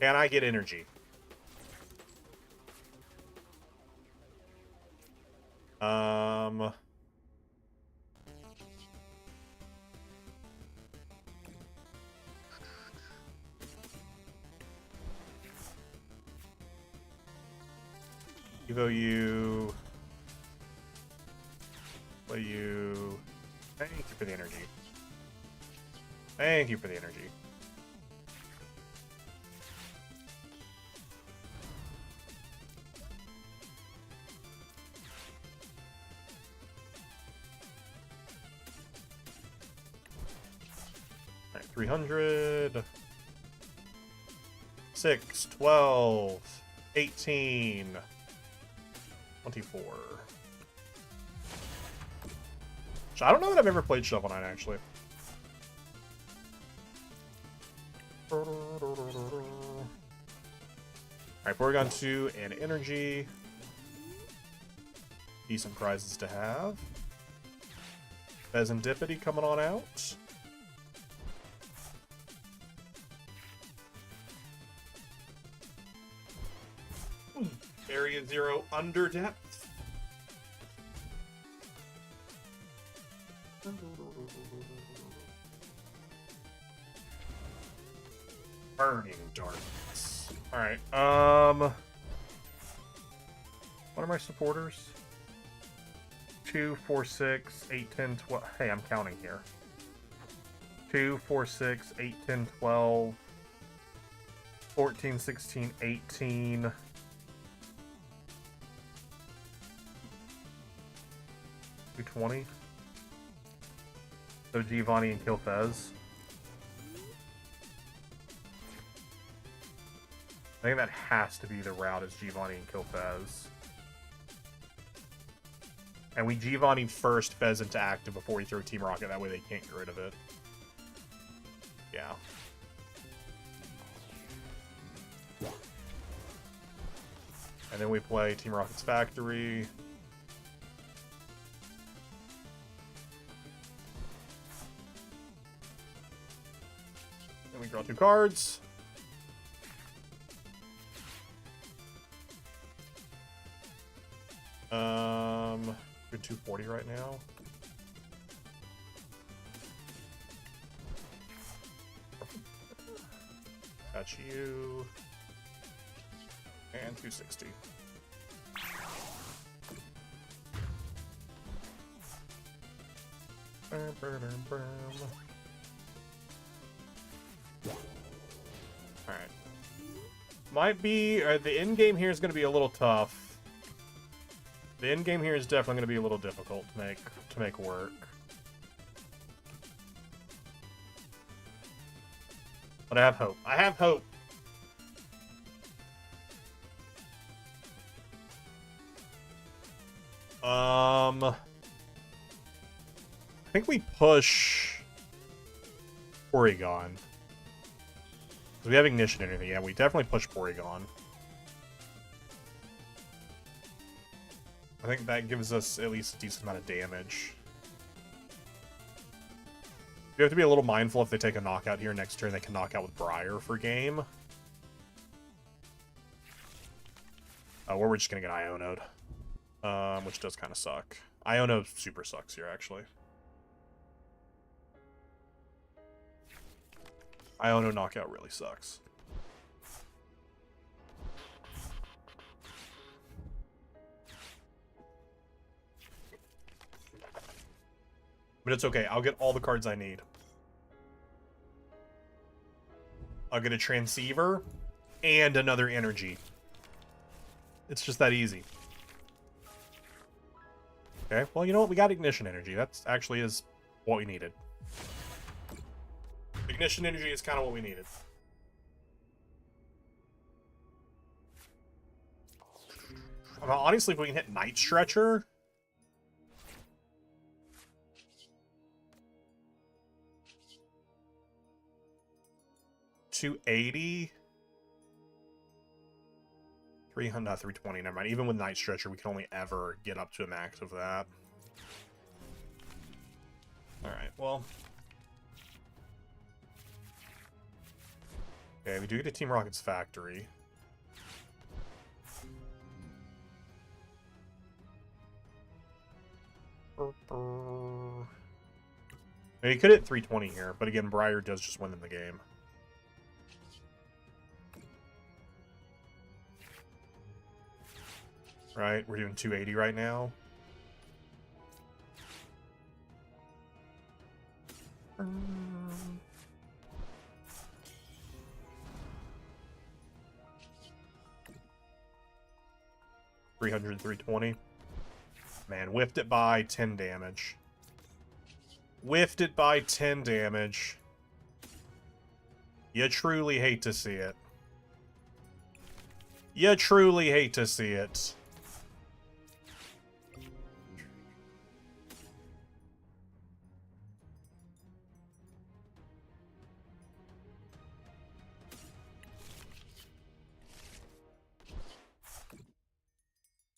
Can I get energy? Evo you. Play you. Thank you for the energy. Thank you for the energy. Alright, 300. 6, 12, 18, 24. I don't know that I've ever played Shovel Knight, actually. Alright, Porygon 2 and energy. Decent prizes to have. Pheasantipity coming on out. Area 0 under depth. Burning darkness. Alright, what are my supporters? 2, 4, 6, 8, 10, 12. Hey, I'm counting here. 2, 4, 6, 8, 10, 12, 14, 16, 18. 220. So Giovanni and Kilfez. I think that has to be the route, is Giovanni and Kilfez. And we Giovanni first Pheasant to active before we throw Team Rocket, that way they can't get rid of it. Yeah. And then we play Team Rocket's Factory. Then we draw 2 cards. Good 240 right now. Got you. And 260. Alright. Might be... the end game here is going to be a little tough. The end game here is definitely going to be a little difficult to make work. But I have hope. I have hope. I think we push Porygon. Because we have Ignition and everything. Yeah, we definitely push Porygon. I think that gives us at least a decent amount of damage. You have to be a little mindful if they take a knockout here next turn, they can knock out with Briar for game. Or we're just going to get Iono'd. Which does kind of suck. Iono super sucks here, actually. Iono knockout really sucks. But it's okay. I'll get all the cards I need. I'll get a Transceiver and another Energy. It's just that easy. Okay, well, you know what? We got Ignition Energy. That's actually is what we needed. Ignition Energy is kind of what we needed. Honestly, if we can hit Night Stretcher... 280... 300, not 320, never mind. Even with Night Stretcher, we can only ever get up to a max of that. Alright, well... Okay, we do get a Team Rocket's Factory. He could hit 320 here, but again, Briar does just win in the game. Right, we're doing 280 right now. $300, $320. Man, whiffed it by 10 damage. Whiffed it by 10 damage. You truly hate to see it. You truly hate to see it.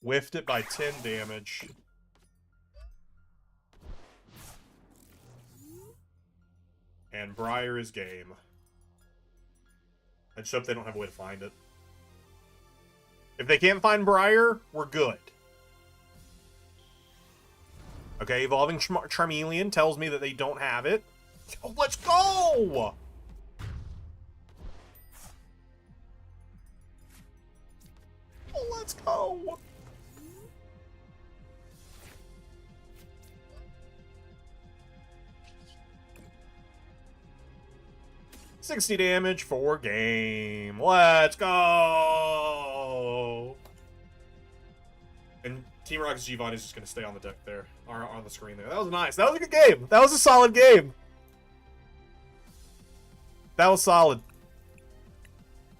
Whiffed it by 10 damage. And Briar is game. I just hope they don't have a way to find it. If they can't find Briar, we're good. Okay, Evolving Charmeleon tells me that they don't have it. Oh, let's go! Oh, let's go! $60 damage for game. Let's go! And Team Rocket's Giovanni is just going to stay on the deck there. Or on the screen there. That was nice. That was a good game. That was a solid game. That was solid.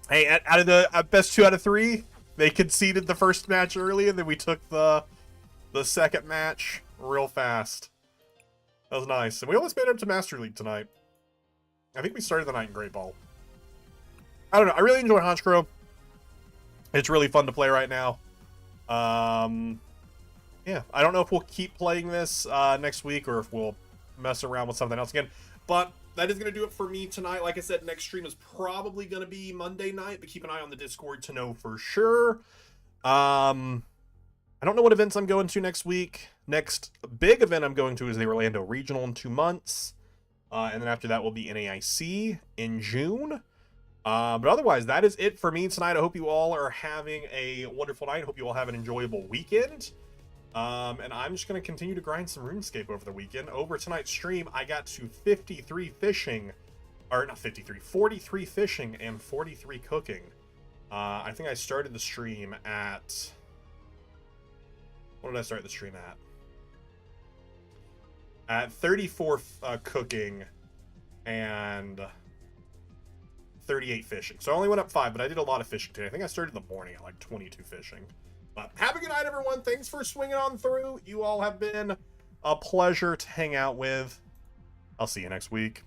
Hey, out of the best 2 out of 3, they conceded the first match early, and then we took the second match real fast. That was nice. And we almost made it up to Master League tonight. I think we started the night in Great Ball. I don't know. I really enjoy Honchkrow. It's really fun to play right now. Yeah, I don't know if we'll keep playing this next week or if we'll mess around with something else again. But that is going to do it for me tonight. Like I said, next stream is probably going to be Monday night, but keep an eye on the Discord to know for sure. I don't know what events I'm going to next week. Next big event I'm going to is the Orlando Regional in 2 months. And then after that will be NAIC in June. But otherwise, that is it for me tonight. I hope you all are having a wonderful night. I hope you all have an enjoyable weekend. And I'm just going to continue to grind some RuneScape over the weekend. Over tonight's stream, I got to 53 fishing. Or not 53, 43 fishing and 43 cooking. I think I started the stream at... What did I start the stream at? At 34 cooking and 38 fishing. So I only went up 5, but I did a lot of fishing today. I think I started in the morning at like 22 fishing. But have a good night, everyone. Thanks for swinging on through. You all have been a pleasure to hang out with. I'll see you next week.